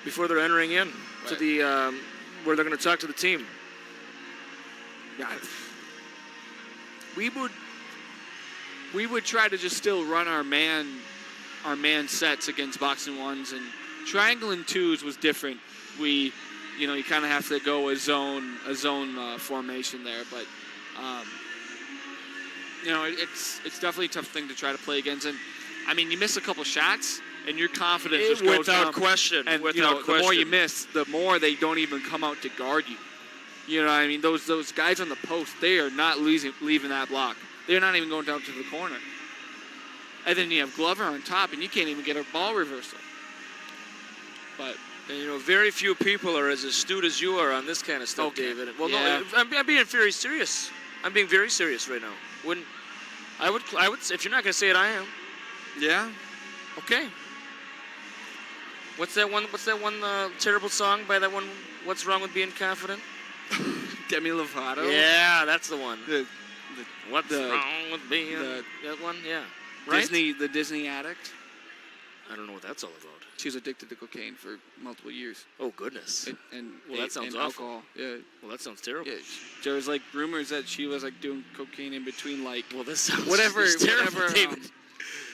Speaker 2: before they're entering in to the where they're going to talk to the team.
Speaker 1: we would try to just still run our man sets against boxing ones, and triangle and twos was different. You kind of have to go a zone formation there, but it's definitely a tough thing to try to play against. And I mean, you miss a couple shots, and your confidence just goes down.
Speaker 2: Without question.
Speaker 1: And the more you miss, the more they don't even come out to guard you. You know what I mean? Those guys on the post, they are not leaving that block. They're not even going down to the corner. And then you have Glover on top, and you can't even get a ball reversal. But
Speaker 2: very few people are as astute as you are on this kind of stuff,
Speaker 1: okay.
Speaker 2: David. Well,
Speaker 1: yeah.
Speaker 2: no, I'm being very serious. I'm being very serious right now. I would, if you're not going to say it, I am.
Speaker 1: Yeah.
Speaker 2: Okay. What's that one terrible song by that one? What's Wrong with Being Confident?
Speaker 1: Demi Lovato.
Speaker 2: Yeah, that's the one. What's
Speaker 1: the-
Speaker 2: wrong with being that one? Yeah. Right?
Speaker 1: The Disney addict.
Speaker 2: I don't know what that's all about.
Speaker 1: She was addicted to cocaine for multiple years.
Speaker 2: Oh goodness. That sounds awful.
Speaker 1: Alcohol. Yeah.
Speaker 2: Well, that sounds terrible.
Speaker 1: Yeah. There was rumors that she was doing cocaine in between
Speaker 2: Well, this sounds
Speaker 1: whatever.
Speaker 2: David.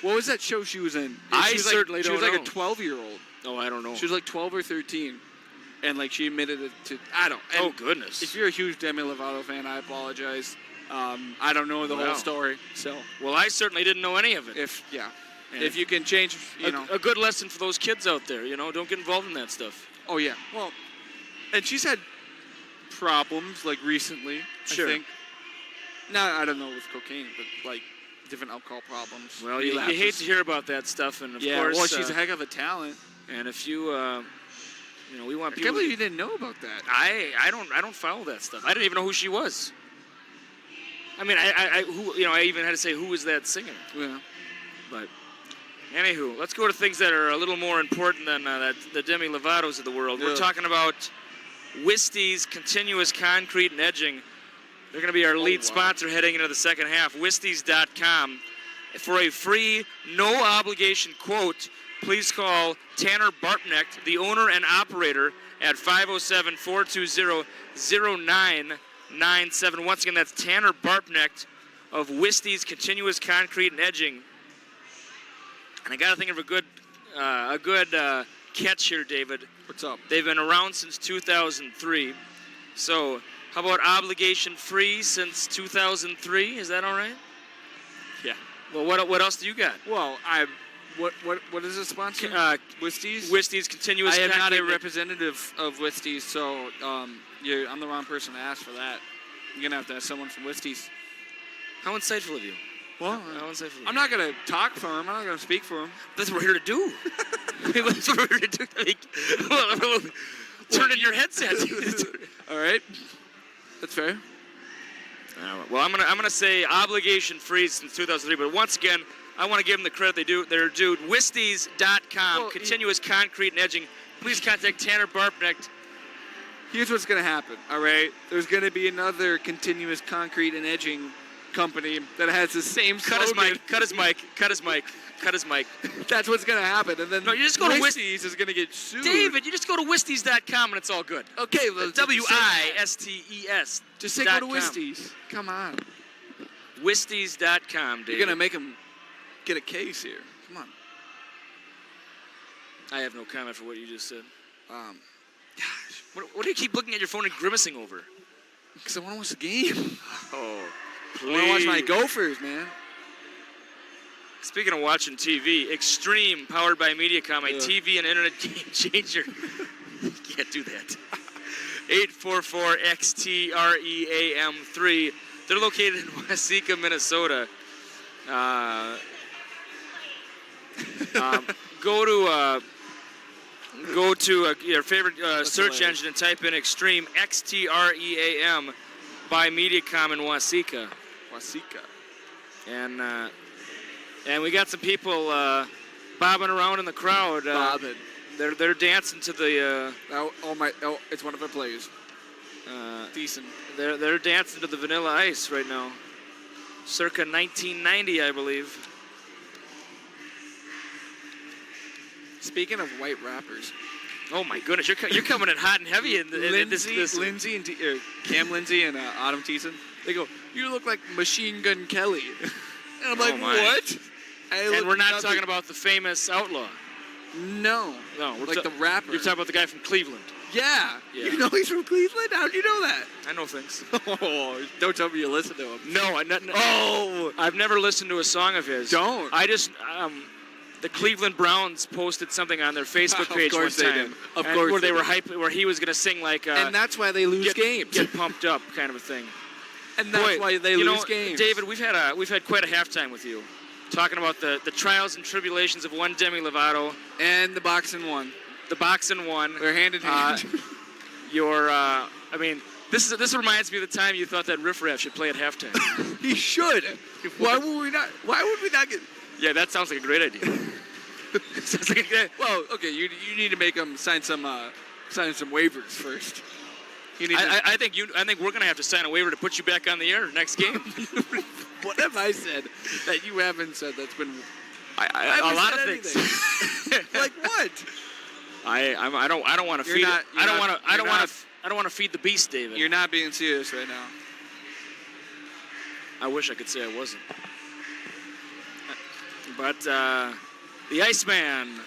Speaker 1: What was that show she was in?
Speaker 2: I
Speaker 1: she was
Speaker 2: certainly
Speaker 1: she
Speaker 2: don't
Speaker 1: was
Speaker 2: know.
Speaker 1: A 12-year-old.
Speaker 2: Oh, I don't know.
Speaker 1: She was 12 or 13, and she admitted it to. I don't.
Speaker 2: Oh goodness.
Speaker 1: If you're a huge Demi Lovato fan, I apologize. I don't know the whole story, so.
Speaker 2: Well, I certainly didn't know any of it.
Speaker 1: If you can change,
Speaker 2: a good lesson for those kids out there, don't get involved in that stuff.
Speaker 1: Oh yeah. Well, and she's had problems recently.
Speaker 2: Sure.
Speaker 1: I think. No, I don't know with cocaine, but different alcohol problems.
Speaker 2: Well, you hate to hear about that stuff, and of course.
Speaker 1: Well, she's a heck of a talent.
Speaker 2: And if you, we want
Speaker 1: I
Speaker 2: people.
Speaker 1: can't believe you didn't know about that.
Speaker 2: I don't follow that stuff. I didn't even know who she was. I mean, I even had to say who is that singer.
Speaker 1: Yeah.
Speaker 2: But. Anywho, let's go to things that are a little more important than the Demi Lovatos of the world. Yeah. We're talking about Wisties Continuous Concrete and Edging. They're going to be our lead sponsor heading into the second half. Wisties.com. For a free, no-obligation quote, please call Tanner Barpnecht, the owner and operator, at 507-420-0997. Once again, that's Tanner Barpnecht of Wisties Continuous Concrete and Edging. And I got to think of a good catch here, David.
Speaker 1: What's up?
Speaker 2: They've been around since 2003. So how about obligation-free since 2003? Is that all right?
Speaker 1: Yeah.
Speaker 2: Well, what else do you got?
Speaker 1: Well, what is this sponsor? Wisties?
Speaker 2: Wisties Continuous
Speaker 1: I am
Speaker 2: Concrete.
Speaker 1: not a representative of Wisties, so I'm the wrong person to ask for that. You're going to have to ask someone from Wisties.
Speaker 2: How insightful of you.
Speaker 1: Well, I'm not going to talk for him. I'm not going to speak for him.
Speaker 2: That's what we're here to do. That's what we're here to do. Turn in your headset.
Speaker 1: All right. That's fair.
Speaker 2: Well, I'm gonna say obligation free since 2003. But once again, I want to give them the credit they're due. Wisties.com, continuous concrete and edging. Please contact Tanner Barpnecht.
Speaker 1: Here's what's going to happen, all right? There's going to be another continuous concrete and edging company that has the same slogan.
Speaker 2: Cut his mic.
Speaker 1: That's what's going to happen. And then
Speaker 2: no, you just go to
Speaker 1: Wisties is going to get sued.
Speaker 2: David, you just go to Wisties.com and it's all good.
Speaker 1: Okay. Well,
Speaker 2: WISTES.
Speaker 1: Just say go to Wisties. Come on.
Speaker 2: Wisties.com, David.
Speaker 1: You're going to make him get a case here. Come on.
Speaker 2: I have no comment for what you just said.
Speaker 1: Gosh.
Speaker 2: What do you keep looking at your phone and grimacing over?
Speaker 1: Because I want to watch the game.
Speaker 2: Oh, please.
Speaker 1: I want to watch my Gophers, man.
Speaker 2: Speaking of watching TV, Extreme, powered by MediaCom, a TV and internet game changer. You can't do that. 844-XTREAM3. They're located in Waseca, Minnesota. Go to your favorite search engine and type in Extreme, XTREAM, by MediaCom in Waseca. And we got some people bobbing around in the crowd.
Speaker 1: Bobbing.
Speaker 2: They're dancing to the.
Speaker 1: It's one of our players. Decent.
Speaker 2: They're dancing to the Vanilla Ice right now. Circa 1990, I believe.
Speaker 1: Speaking of white rappers,
Speaker 2: Oh my goodness, you're coming in hot and heavy in this.
Speaker 1: Lindsay and Cam Lindsay and Autumn Thiessen. They go, "You look like Machine Gun Kelly." And I'm like,
Speaker 2: my.
Speaker 1: "What?"
Speaker 2: And we're not talking about the famous outlaw.
Speaker 1: No,
Speaker 2: we're
Speaker 1: like the rapper.
Speaker 2: You're talking about the guy from Cleveland.
Speaker 1: Yeah.
Speaker 2: Yeah.
Speaker 1: You know he's from Cleveland? How'd you know that?
Speaker 2: I know things.
Speaker 1: Oh, don't tell me you listen to him.
Speaker 2: No, I've never listened to a song of his.
Speaker 1: Don't.
Speaker 2: I just the Cleveland Browns posted something on their Facebook page one time.
Speaker 1: Of course
Speaker 2: where they were hyped, where he was going to sing like.
Speaker 1: And that's why they lose games.
Speaker 2: Get pumped up, kind of a thing.
Speaker 1: And that's why they lose games.
Speaker 2: David, we've had quite a halftime with you, talking about the trials and tribulations of one Demi Lovato
Speaker 1: and the boxing one.
Speaker 2: The boxing one.
Speaker 1: They're hand in hand.
Speaker 2: This reminds me of the time you thought that Riff Raff should play at halftime.
Speaker 1: He should. Why would we not get?
Speaker 2: Yeah, that sounds like a great idea. Sounds like
Speaker 1: well, okay, you need to make them sign some waivers first.
Speaker 2: I think we're gonna have to sign a waiver to put you back on the air next game.
Speaker 1: What have I said that you haven't said? That's been
Speaker 2: a lot of things.
Speaker 1: Like what?
Speaker 2: I don't want to feed. I don't want to feed the beast, David.
Speaker 1: You're not being serious right now.
Speaker 2: I wish I could say I wasn't. But the Iceman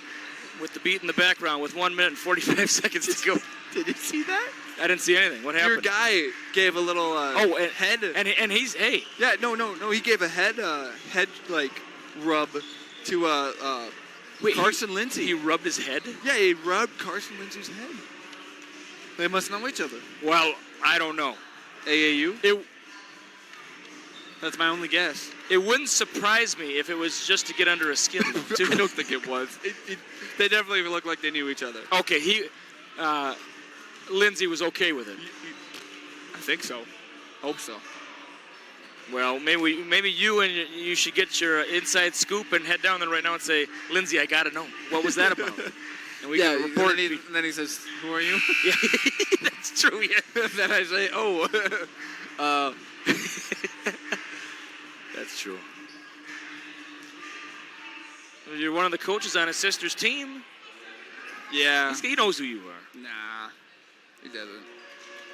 Speaker 2: with the beat in the background with 1 minute and 45 seconds to go.
Speaker 1: Did you see that?
Speaker 2: I didn't see anything. What happened?
Speaker 1: Your guy gave a little head.
Speaker 2: And he's hey.
Speaker 1: Yeah, no. He gave a head like rub to Carson Lindsay.
Speaker 2: He rubbed his head?
Speaker 1: Yeah, he rubbed Carson Lindsay's head. They must know each other.
Speaker 2: Well, I don't know.
Speaker 1: AAU? That's my only guess.
Speaker 2: It wouldn't surprise me if it was just to get under his skin.
Speaker 1: I don't think it was. They definitely looked like they knew each other.
Speaker 2: Okay, Lindsay was okay with it.
Speaker 1: I think so. Hope so.
Speaker 2: Well, maybe you should get your inside scoop and head down there right now and say, Lindsay, I gotta know. What was that about? And we can report.
Speaker 1: And then he says, "Who are you?"
Speaker 2: Yeah, that's true. Yeah.
Speaker 1: Then I say, "Oh."
Speaker 2: That's true. You're one of the coaches on his sister's team.
Speaker 1: Yeah.
Speaker 2: He knows who you are.
Speaker 1: Nah, he doesn't.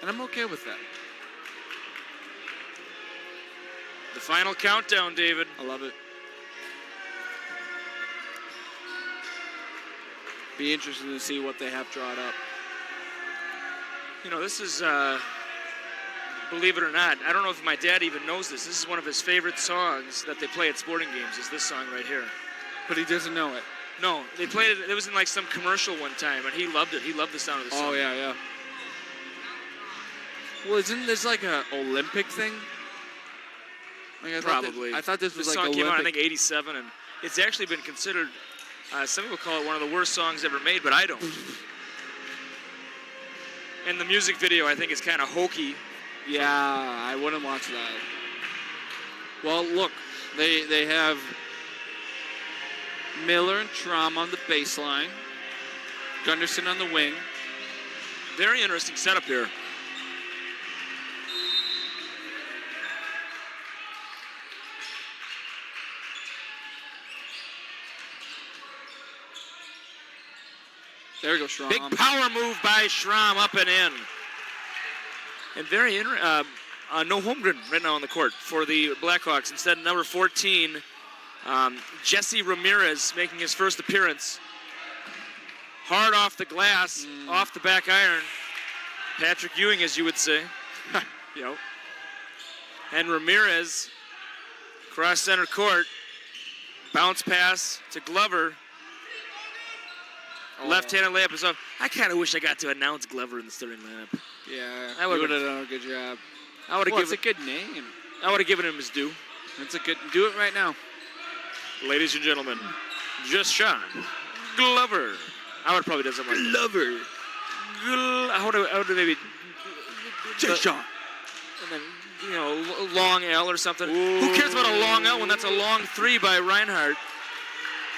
Speaker 1: And I'm okay with that.
Speaker 2: The final countdown, David.
Speaker 1: I love it. Be interested to see what they have drawn up.
Speaker 2: You know, this is, believe it or not, I don't know if my dad even knows this. This is one of his favorite songs that they play at sporting games, is this song right here.
Speaker 1: But he doesn't know it.
Speaker 2: No, they played it. It was in like some commercial one time, and he loved it. He loved the sound of the song.
Speaker 1: Oh, yeah. Well, isn't this like an Olympic thing? Like
Speaker 2: Probably.
Speaker 1: I thought this was
Speaker 2: like
Speaker 1: Olympic.
Speaker 2: This song came out, I think, 87, and it's actually been considered, some people call it one of the worst songs ever made, but I don't. And the music video, I think, is kind of hokey.
Speaker 1: Yeah, I wouldn't watch that. Well, look, they have Miller and Traum on the baseline, Gunderson on the wing.
Speaker 2: Very interesting setup here.
Speaker 1: There we go, Schramm.
Speaker 2: Big power move by Schramm, up and in. And very no Holmgren right now on the court for the Blackhawks. Instead, number 14, Jesse Ramirez making his first appearance. Hard off the glass, off the back iron. Patrick Ewing, as you would say.
Speaker 1: Yep.
Speaker 2: And Ramirez, cross center court, bounce pass to Glover. Left-handed layup is off. I kind of wish I got to announce Glover in the starting lineup.
Speaker 1: Yeah,
Speaker 2: I would have
Speaker 1: done a good job.
Speaker 2: It's
Speaker 1: a good name.
Speaker 2: I would have given him his due.
Speaker 1: Do it right now.
Speaker 2: Ladies and gentlemen, just Sean Glover. I would probably done something like that.
Speaker 1: Glover.
Speaker 2: I would have maybe
Speaker 1: Just Sean.
Speaker 2: And then, long L or something. Ooh. Who cares about a long L when that's a long three by Reinhardt?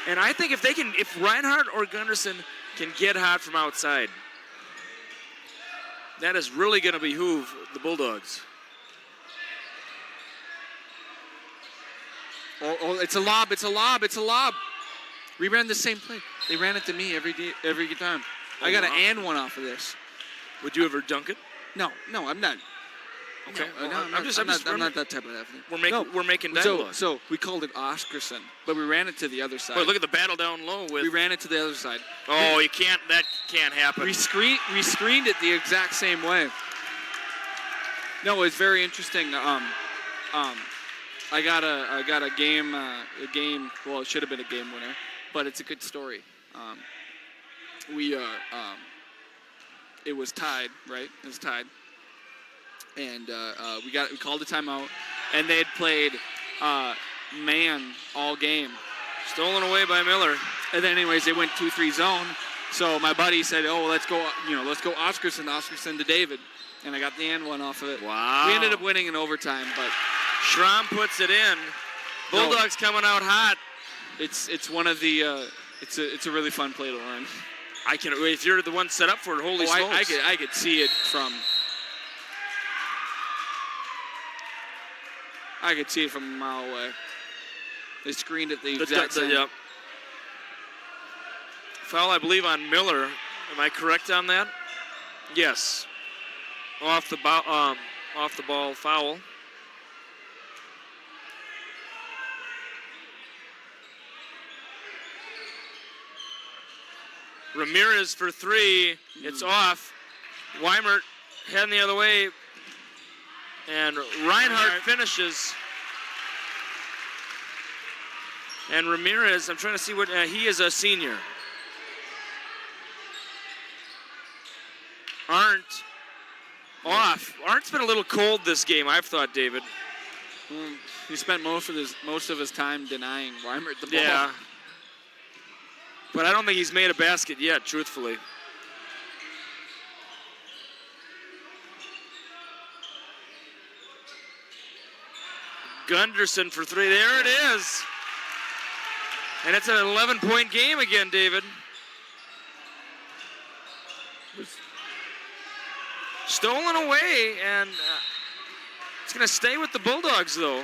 Speaker 2: And I think if Reinhardt or Gunderson can get hot from outside, that is really going to behoove the Bulldogs.
Speaker 1: Oh, it's a lob. We ran the same play. They ran it to me every time. I got an
Speaker 2: wow.
Speaker 1: and one off of this.
Speaker 2: Would you ever dunk it?
Speaker 1: No, I'm not.
Speaker 2: Okay.
Speaker 1: No,
Speaker 2: Well,
Speaker 1: I'm not that type of athlete.
Speaker 2: We're making dialogue.
Speaker 1: So we called it Oscarson, but we ran it to the other side.
Speaker 2: But look at the battle down low with.
Speaker 1: We ran it to the other side.
Speaker 2: Oh, you can't. That can't happen.
Speaker 1: We screened it the exact same way. No, it's very interesting. I got a game. Well, it should have been a game winner, but it's a good story. It was tied, right? It was tied, and we called a timeout, and they had played man all game.
Speaker 2: Stolen away by Miller.
Speaker 1: And then, anyways, they went 2-3 zone. So my buddy said, "Oh, let's go Oscarson to David," and I got the and one off of it.
Speaker 2: Wow.
Speaker 1: We ended up winning in overtime, but
Speaker 2: Schramm puts it in. Bulldogs coming out hot.
Speaker 1: it's one of the it's a really fun play to learn.
Speaker 2: I can. If you're the one set up for it, holy smokes!
Speaker 1: I could see it from. I could see it from a mile away. They screened it the exact same.
Speaker 2: Yep. Foul, I believe, on Miller. Am I correct on that? Yes. Off the ball foul. Ramirez for three. It's off. Weimert heading the other way. And Reinhardt finishes. And Ramirez, I'm trying to see what, he is a senior. Arndt off. Arndt's been a little cold this game, I've thought, David.
Speaker 1: He spent most of his time denying Weimert the ball.
Speaker 2: Yeah. But I don't think he's made a basket yet, truthfully. Gunderson for three. There it is. And it's an 11-point game again, David. Stolen away, and it's going to stay with the Bulldogs, though.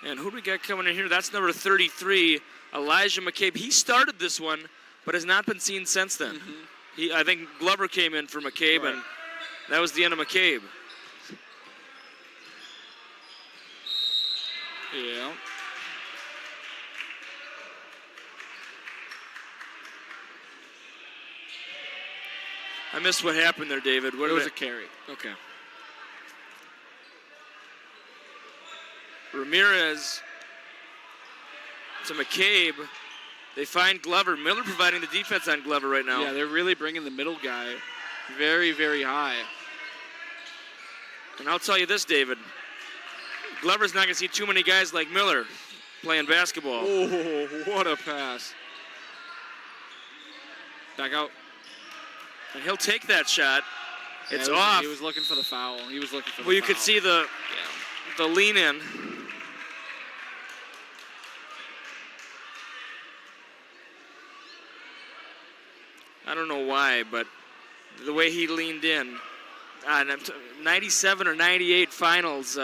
Speaker 2: And who do we got coming in here? That's number 33, Elijah McCabe. He started this one, but has not been seen since then. Mm-hmm. I think Glover came in for McCabe, right. And that was the end of McCabe.
Speaker 1: Yeah.
Speaker 2: I missed what happened there, David.
Speaker 1: It was a carry.
Speaker 2: Okay. Ramirez to McCabe. They find Glover. Miller providing the defense on Glover right now.
Speaker 1: Yeah, they're really bringing the middle guy very, very high.
Speaker 2: And I'll tell you this, David. Glover's not going to see too many guys like Miller playing basketball.
Speaker 1: Oh, what a pass. Back out.
Speaker 2: And he'll take that shot.
Speaker 1: Yeah,
Speaker 2: it's off.
Speaker 1: He was looking for the foul. He was looking for the foul.
Speaker 2: Well, you could see the lean in. I don't know why, but the way he leaned in. 97 or 98 finals,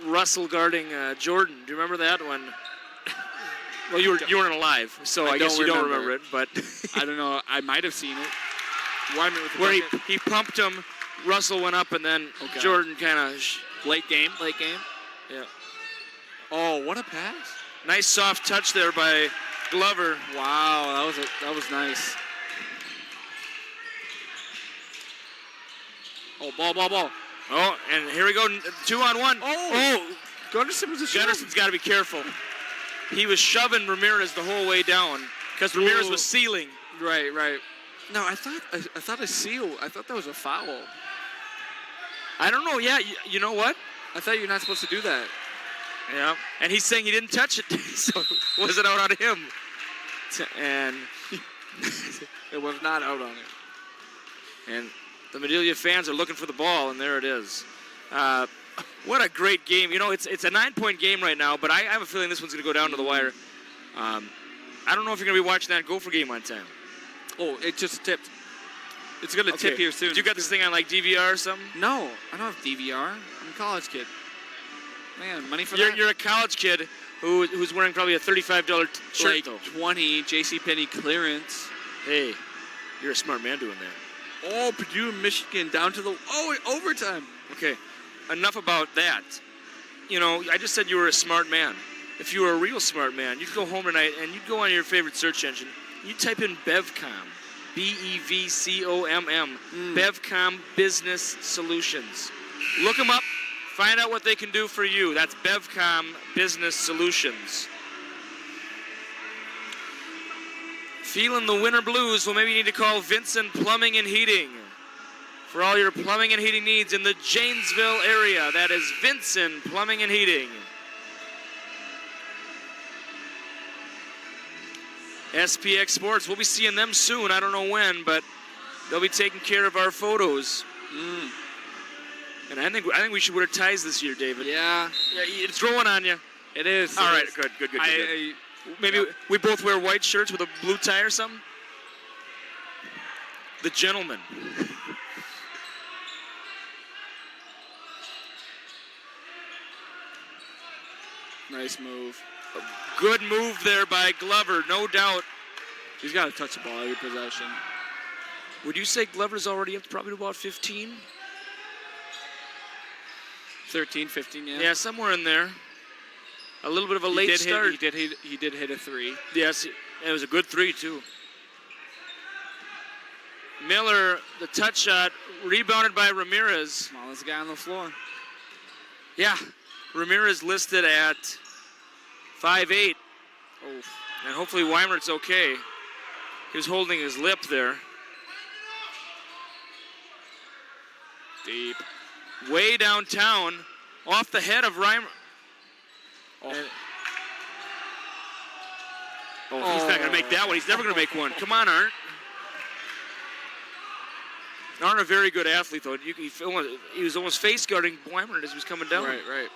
Speaker 2: Russell guarding Jordan. Do you remember that one? Well, you weren't alive, so I guess you don't remember it. But
Speaker 1: I don't know. I might have seen it.
Speaker 2: Where he pumped him, Russell went up, and then Jordan kind of
Speaker 1: late game.
Speaker 2: Yeah.
Speaker 1: Oh, what a pass!
Speaker 2: Nice soft touch there by Glover.
Speaker 1: Wow, that was nice. Oh, ball.
Speaker 2: Oh, and here we go, 2-on-1. Oh, Gunderson's got to be careful. He was shoving Ramirez the whole way down because Ramirez was sealing.
Speaker 1: Right. No, I thought a seal. I thought that was a foul.
Speaker 2: I don't know. Yeah, you know what?
Speaker 1: I thought you're not supposed to do that.
Speaker 2: Yeah, and he's saying he didn't touch it, so was it out on him? And
Speaker 1: it was not out on it.
Speaker 2: And the Madelia fans are looking for the ball, and there it is. What a great game. You know, it's a 9-point game right now, but I have a feeling this one's going to go down to the wire. I don't know if you're going to be watching that Gopher game on time.
Speaker 1: Oh, it just tipped. It's going to tip here soon.
Speaker 2: Did you got this thing on, like, DVR or something?
Speaker 1: No, I don't have DVR. I'm a college kid. Man, money for that?
Speaker 2: You're a college kid who's wearing probably a $35 shirt,
Speaker 1: Like
Speaker 2: though.
Speaker 1: 20 JCPenney clearance.
Speaker 2: Hey, you're a smart man doing that.
Speaker 1: Oh, Purdue, Michigan, down to the overtime.
Speaker 2: Okay, enough about that. You know, I just said you were a smart man. If you were a real smart man, you'd go home tonight and you'd go on your favorite search engine. You type in BevCom, BEVCOMM, BevCom Business Solutions. Look them up, find out what they can do for you. That's BevCom Business Solutions. Feeling the winter blues? Well, maybe you need to call Vincent Plumbing and Heating for all your plumbing and heating needs in the Janesville area. That is Vincent Plumbing and Heating. SPX Sports, we'll be seeing them soon. I don't know when, but they'll be taking care of our photos. And I think we should wear ties this year, David.
Speaker 1: Yeah.
Speaker 2: It's growing on you.
Speaker 1: It is.
Speaker 2: All right, good. Maybe we both wear white shirts with a blue tie or something? The gentleman.
Speaker 1: Nice move.
Speaker 2: Good move there by Glover, no doubt.
Speaker 1: He's got to touch the ball every possession.
Speaker 2: Would you say Glover's already up to probably about 15?
Speaker 1: 13, 15, yeah.
Speaker 2: Yeah, somewhere in there. A little bit of a late start.
Speaker 1: He did hit a 3.
Speaker 2: Yes, it was a good 3, too. Miller, the touch shot, rebounded by Ramirez.
Speaker 1: Smallest guy on the floor.
Speaker 2: Yeah, Ramirez listed at 5'8".
Speaker 1: Oh.
Speaker 2: And hopefully Weimert's okay. He was holding his lip there.
Speaker 1: Deep.
Speaker 2: Way downtown, off the head of Reimer. He's not going to make that one. He's never going to make one. Come on, Arndt. Arndt, a very good athlete, though. He was almost face guarding Weimert as he was coming down.
Speaker 1: Right.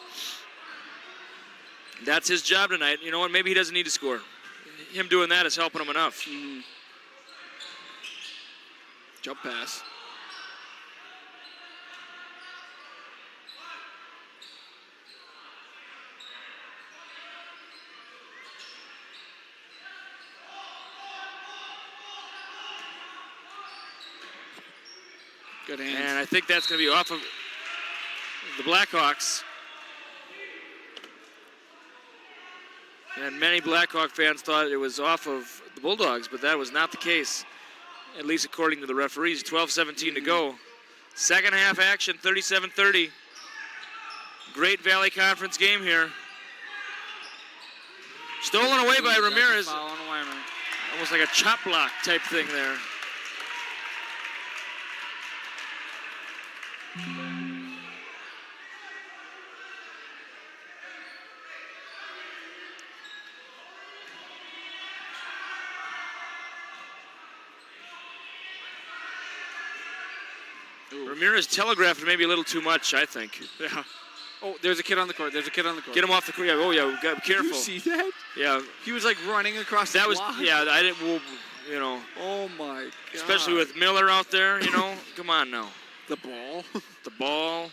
Speaker 2: That's his job tonight. You know what? Maybe he doesn't need to score. Him doing that is helping him enough.
Speaker 1: Jump pass. Good hands.
Speaker 2: And I think that's going to be off of the Blackhawks. And many Blackhawk fans thought it was off of the Bulldogs, but that was not the case, at least according to the referees. 12:17 to go. Second half action, 37-30. Great Valley Conference game here. Stolen away by Ramirez. Almost like a chop block type thing there. Ramirez telegraphed maybe a little too much, I think.
Speaker 1: Yeah. Oh, there's a kid on the court.
Speaker 2: Get him off the court. Yeah, be careful.
Speaker 1: Did you see that?
Speaker 2: Yeah.
Speaker 1: He was like running across the block.
Speaker 2: Yeah, I didn't, you know.
Speaker 1: Oh, my God.
Speaker 2: Especially with Miller out there, you know. Come on now.
Speaker 1: The ball.
Speaker 2: The ball.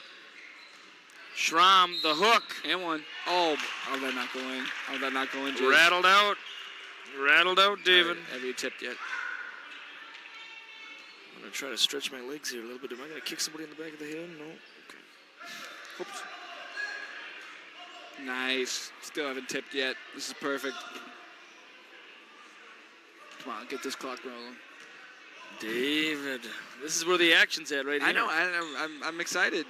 Speaker 2: Schramm, the hook.
Speaker 1: And one. Oh, how'd that not go in? Jay?
Speaker 2: Rattled out, David.
Speaker 1: Right. Have you tipped yet?
Speaker 2: I'm going to try to stretch my legs here a little bit. Am I going to kick somebody in the back of the head? No. Okay.
Speaker 1: Oops. Nice. Still haven't tipped yet. This is perfect. Come on, get this clock rolling.
Speaker 2: David, this is where the action's at right here.
Speaker 1: I know. I'm excited.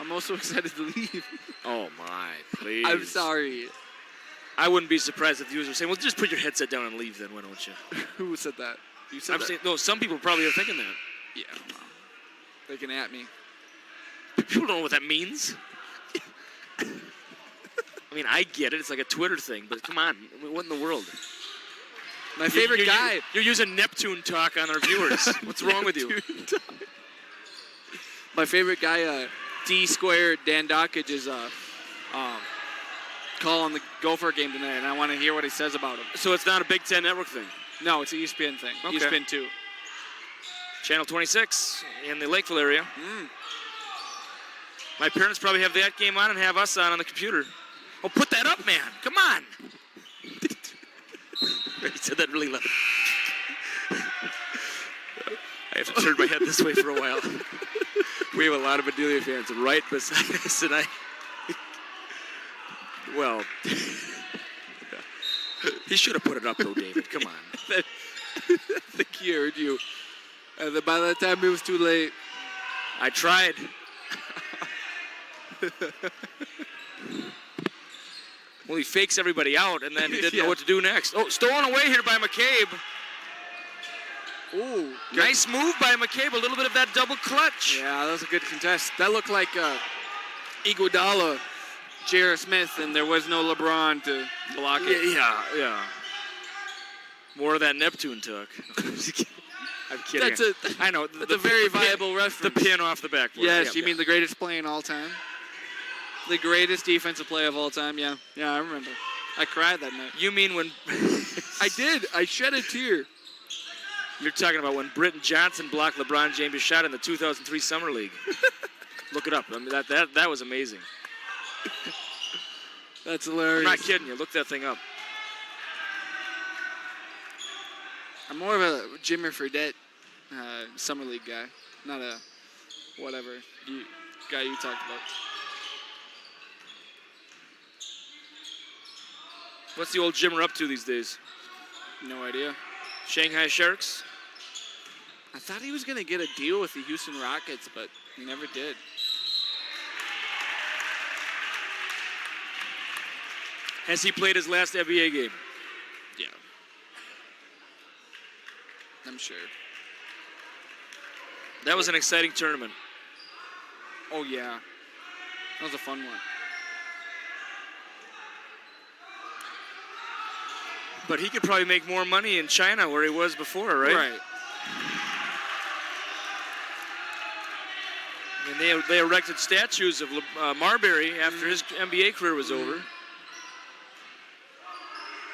Speaker 1: I'm also excited to leave.
Speaker 2: Oh, my. Please.
Speaker 1: I'm sorry.
Speaker 2: I wouldn't be surprised if the users were saying, well, just put your headset down and leave then, why don't you?
Speaker 1: Who said that? You said
Speaker 2: I'm saying, no, some people probably are thinking that.
Speaker 1: Yeah. Well, they can at me.
Speaker 2: People don't know what that means. I mean, I get it. It's like a Twitter thing, but come on. I mean, what in the world?
Speaker 1: My favorite guy.
Speaker 2: You're using Neptune talk on our viewers. What's wrong with you?
Speaker 1: My favorite guy, D-Squared Dan Dockage, is calling the Gopher game tonight, and I want to hear what he says about him.
Speaker 2: So it's not a Big Ten Network thing?
Speaker 1: No, it's an ESPN thing.
Speaker 2: Okay.
Speaker 1: ESPN 2.
Speaker 2: Channel 26 in the Lakeville area. My parents probably have that game on and have us on the computer. Oh, put that up, man. Come on. He said that really loud. I have to turn my head this way for a while. We have a lot of Madelia fans right beside us, and well, he should have put it up, though, David. Come on.
Speaker 1: I think he heard you. And then by that time, it was too late.
Speaker 2: I tried. Well, he fakes everybody out, and then he didn't know what to do next. Oh, stolen away here by McCabe.
Speaker 1: Ooh,
Speaker 2: nice move by McCabe. A little bit of that double clutch.
Speaker 1: Yeah, that was a good contest. That looked like Iguodala, J.R. Smith, and there was no LeBron to block it.
Speaker 2: Yeah. More of that Neptune took. I'm kidding. I know.
Speaker 1: That's a very viable reference.
Speaker 2: The pin off the backboard.
Speaker 1: Yes, you mean the greatest play in all time? The greatest defensive play of all time, yeah. Yeah, I remember. I cried that night.
Speaker 2: You mean when...
Speaker 1: I did. I shed a tear.
Speaker 2: You're talking about when Britton Johnson blocked LeBron James' shot in the 2003 Summer League. Look it up. I mean, that was amazing.
Speaker 1: That's hilarious.
Speaker 2: I'm not kidding you. Look that thing up.
Speaker 1: I'm more of a Jimmer Fredette Summer League guy, not a whatever guy you talked about.
Speaker 2: What's the old Jimmer up to these days?
Speaker 1: No idea.
Speaker 2: Shanghai Sharks?
Speaker 1: I thought he was going to get a deal with the Houston Rockets, but he never did.
Speaker 2: Has he played his last NBA game?
Speaker 1: Yeah. I'm sure.
Speaker 2: That was an exciting tournament.
Speaker 1: Oh, yeah. That was a fun one.
Speaker 2: But he could probably make more money in China where he was before, right?
Speaker 1: Right.
Speaker 2: And they erected statues of Marbury after his NBA career was over.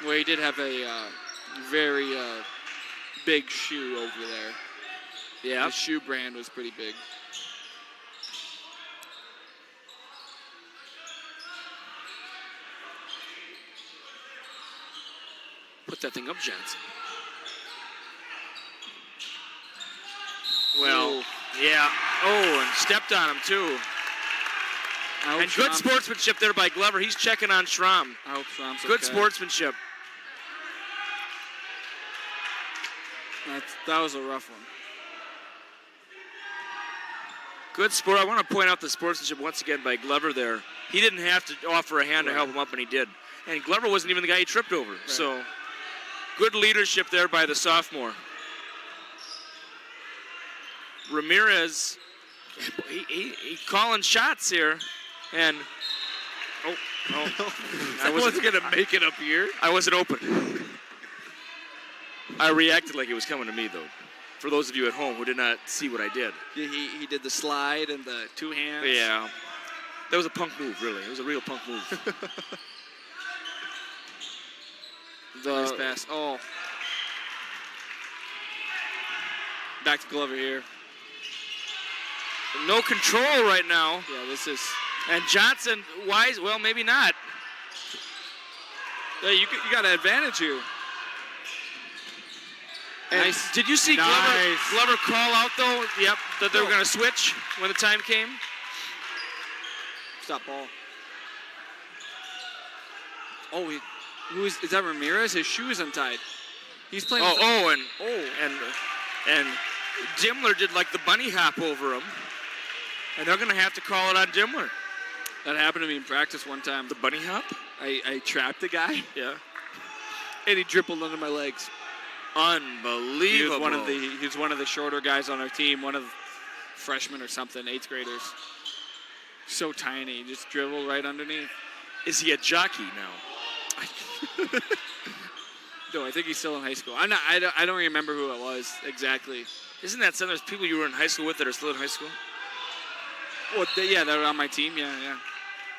Speaker 1: Well, he did have a very big shoe over there.
Speaker 2: Yeah.
Speaker 1: The shoe brand was pretty big.
Speaker 2: Put that thing up, Johnson. Well, yeah. Oh, and stepped on him, too. And good sportsmanship there by Glover. He's checking on Schramm.
Speaker 1: I hope Schramm's
Speaker 2: good
Speaker 1: okay.
Speaker 2: Sportsmanship.
Speaker 1: That was a rough one.
Speaker 2: Good sport. I want to point out the sportsmanship once again by Glover there. He didn't have to offer a hand to help him up, and he did. And Glover wasn't even the guy he tripped over. Right. So good leadership there by the sophomore. Ramirez, he calling shots here. And,
Speaker 1: I wasn't going to make it up here.
Speaker 2: I wasn't open. I reacted like it was coming to me, though. For those of you at home who did not see what I did.
Speaker 1: He did the slide and the two hands.
Speaker 2: Yeah. That was a punk move, really. It was a real punk move.
Speaker 1: Nice pass. Oh. Back to Glover here.
Speaker 2: No control right now.
Speaker 1: Yeah, this is...
Speaker 2: And Johnson, wise, well, maybe not.
Speaker 1: Yeah, you got an advantage here.
Speaker 2: Nice. Did you see Glover call out, though? Yep, that they were going to switch when the time came.
Speaker 1: Stop ball. Oh, is that Ramirez? His shoe is untied. He's playing.
Speaker 2: And Dimler did like the bunny hop over him. And they're going to have to call it on Dimler.
Speaker 1: That happened to me in practice one time.
Speaker 2: The bunny hop?
Speaker 1: I trapped a guy.
Speaker 2: Yeah.
Speaker 1: And he dribbled under my legs.
Speaker 2: Unbelievable.
Speaker 1: He was one of the shorter guys on our team, one of the freshmen or something, 8th graders. So tiny, just dribbled right underneath.
Speaker 2: Is he a jockey now?
Speaker 1: No, I think he's still in high school. I don't remember who it was exactly.
Speaker 2: Isn't that something? There's people you were in high school with that are still in high school?
Speaker 1: Well, they were on my team. Yeah.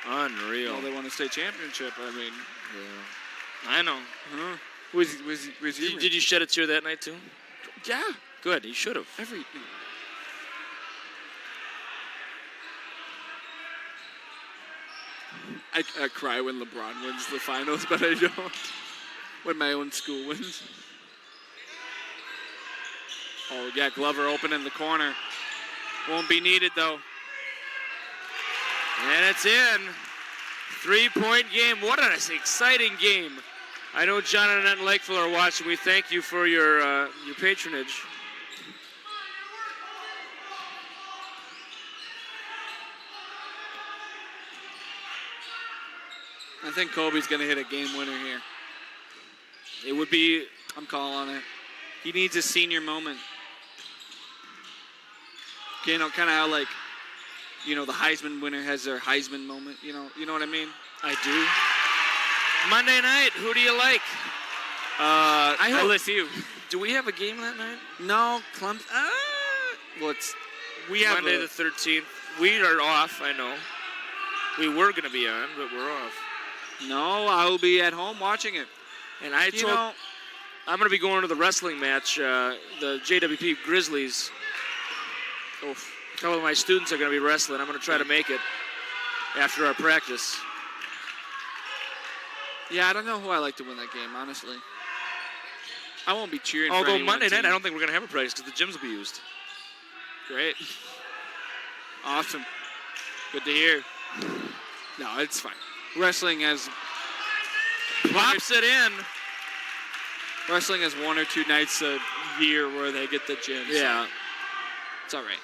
Speaker 2: Unreal.
Speaker 1: Well, they won a state championship. I mean,
Speaker 2: yeah. I know.
Speaker 1: Uh-huh. Was you?
Speaker 2: Did you shed a tear that night too?
Speaker 1: Yeah.
Speaker 2: Good. You should have.
Speaker 1: I cry when LeBron wins the finals, but I don't when my own school wins. Oh, yeah, Glover open in the corner. Won't be needed, though.
Speaker 2: And it's in. 3-point game. What an exciting game. I know John and Annette Lakeville are watching. We thank you for your patronage.
Speaker 1: I think Kobe's going to hit a game winner here.
Speaker 2: It would be...
Speaker 1: I'm calling it. He needs a senior moment. You know, kind of how, like, you know, the Heisman winner has their Heisman moment. You know what I mean?
Speaker 2: I do. Monday night, who do you like?
Speaker 1: LSU.
Speaker 2: Do we have a game that night?
Speaker 1: No, Clemson. We have
Speaker 2: Monday the 13th. We are off, I know. We were going to be on, but we're off.
Speaker 1: No, I will be at home watching it.
Speaker 2: And I'm going to be going to the wrestling match, the JWP Grizzlies.
Speaker 1: Oof.
Speaker 2: A couple of my students are going to be wrestling. I'm going to try to make it after our practice.
Speaker 1: Yeah, I don't know who I like to win that game, honestly. I won't be cheering for
Speaker 2: Although
Speaker 1: anyone
Speaker 2: Monday night,
Speaker 1: team.
Speaker 2: I don't think we're going to have a practice because the gyms will be used.
Speaker 1: Great. Awesome. Good to hear. No, it's fine. Wrestling has...
Speaker 2: Pops it in.
Speaker 1: Wrestling has 1 or 2 nights a year where they get the gyms.
Speaker 2: Yeah.
Speaker 1: So it's all right.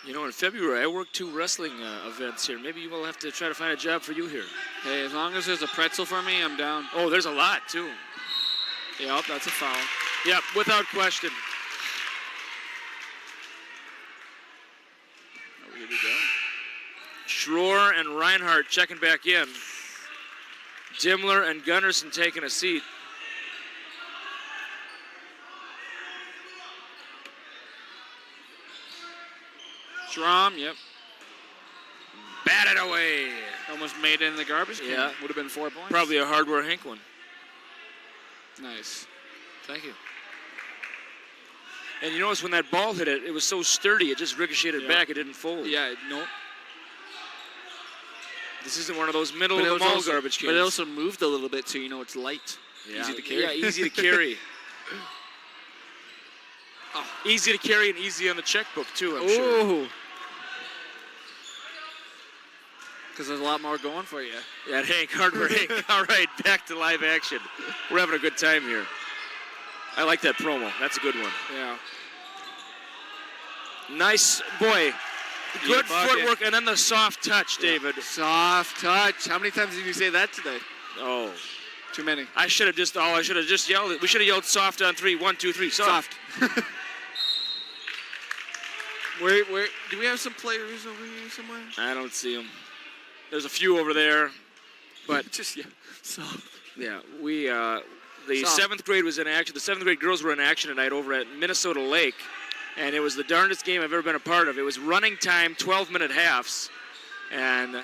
Speaker 2: You know, in February, I worked 2 wrestling events here. Maybe we'll have to try to find a job for you here.
Speaker 1: Hey, as long as there's a pretzel for me, I'm down.
Speaker 2: Oh, there's a lot, too.
Speaker 1: Yep, that's a foul.
Speaker 2: Yep, without question.
Speaker 1: Oh, here we go.
Speaker 2: Schroer and Reinhardt checking back in. Dimmler and Gunnarsson taking a seat.
Speaker 1: Schramm, yep.
Speaker 2: Batted away.
Speaker 1: Almost made it in the garbage can.
Speaker 2: Yeah.
Speaker 1: Would have been 4 points.
Speaker 2: Probably a Hardware Hank one.
Speaker 1: Nice.
Speaker 2: Thank you. And you notice when that ball hit it, it was so sturdy, it just ricocheted back, it didn't fold.
Speaker 1: Yeah, nope.
Speaker 2: This isn't one of those middle-of-the-mall garbage cans.
Speaker 1: But it also moved a little bit, so you know it's light.
Speaker 2: Yeah.
Speaker 1: Easy to carry.
Speaker 2: Yeah, easy to carry.
Speaker 1: Oh.
Speaker 2: Easy to carry and easy on the checkbook, too, I'm sure.
Speaker 1: Because there's a lot more going for you.
Speaker 2: Yeah, Hank, Hardware Hank. All right, back to live action. We're having a good time here. I like that promo. That's a good one.
Speaker 1: Yeah.
Speaker 2: Nice, boy. Good footwork, and then the soft touch, David.
Speaker 1: Soft touch. How many times did you say that today?
Speaker 2: Oh.
Speaker 1: Too many.
Speaker 2: I should have just yelled it. We should have yelled soft on 3. 1, 2, 3. Soft.
Speaker 1: Where, do we have some players over here somewhere?
Speaker 2: I don't see them. There's a few over there, but
Speaker 1: just, yeah, soft.
Speaker 2: Yeah, the
Speaker 1: Soft.
Speaker 2: 7th grade was in action. The 7th grade girls were in action tonight over at Minnesota Lake, and it was the darndest game I've ever been a part of. It was running time, 12-minute halves, and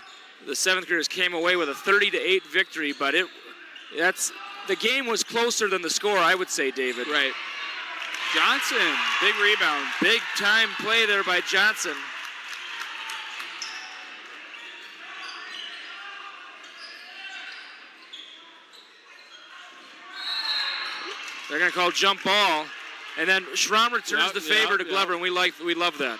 Speaker 2: the 7th graders came away with a 30-8 victory, but the game was closer than the score, I would say, David.
Speaker 1: Right. Johnson, big rebound.
Speaker 2: Big time play there by Johnson. They're going to call jump ball. And then Schramm returns the favor to Glover, and we love that.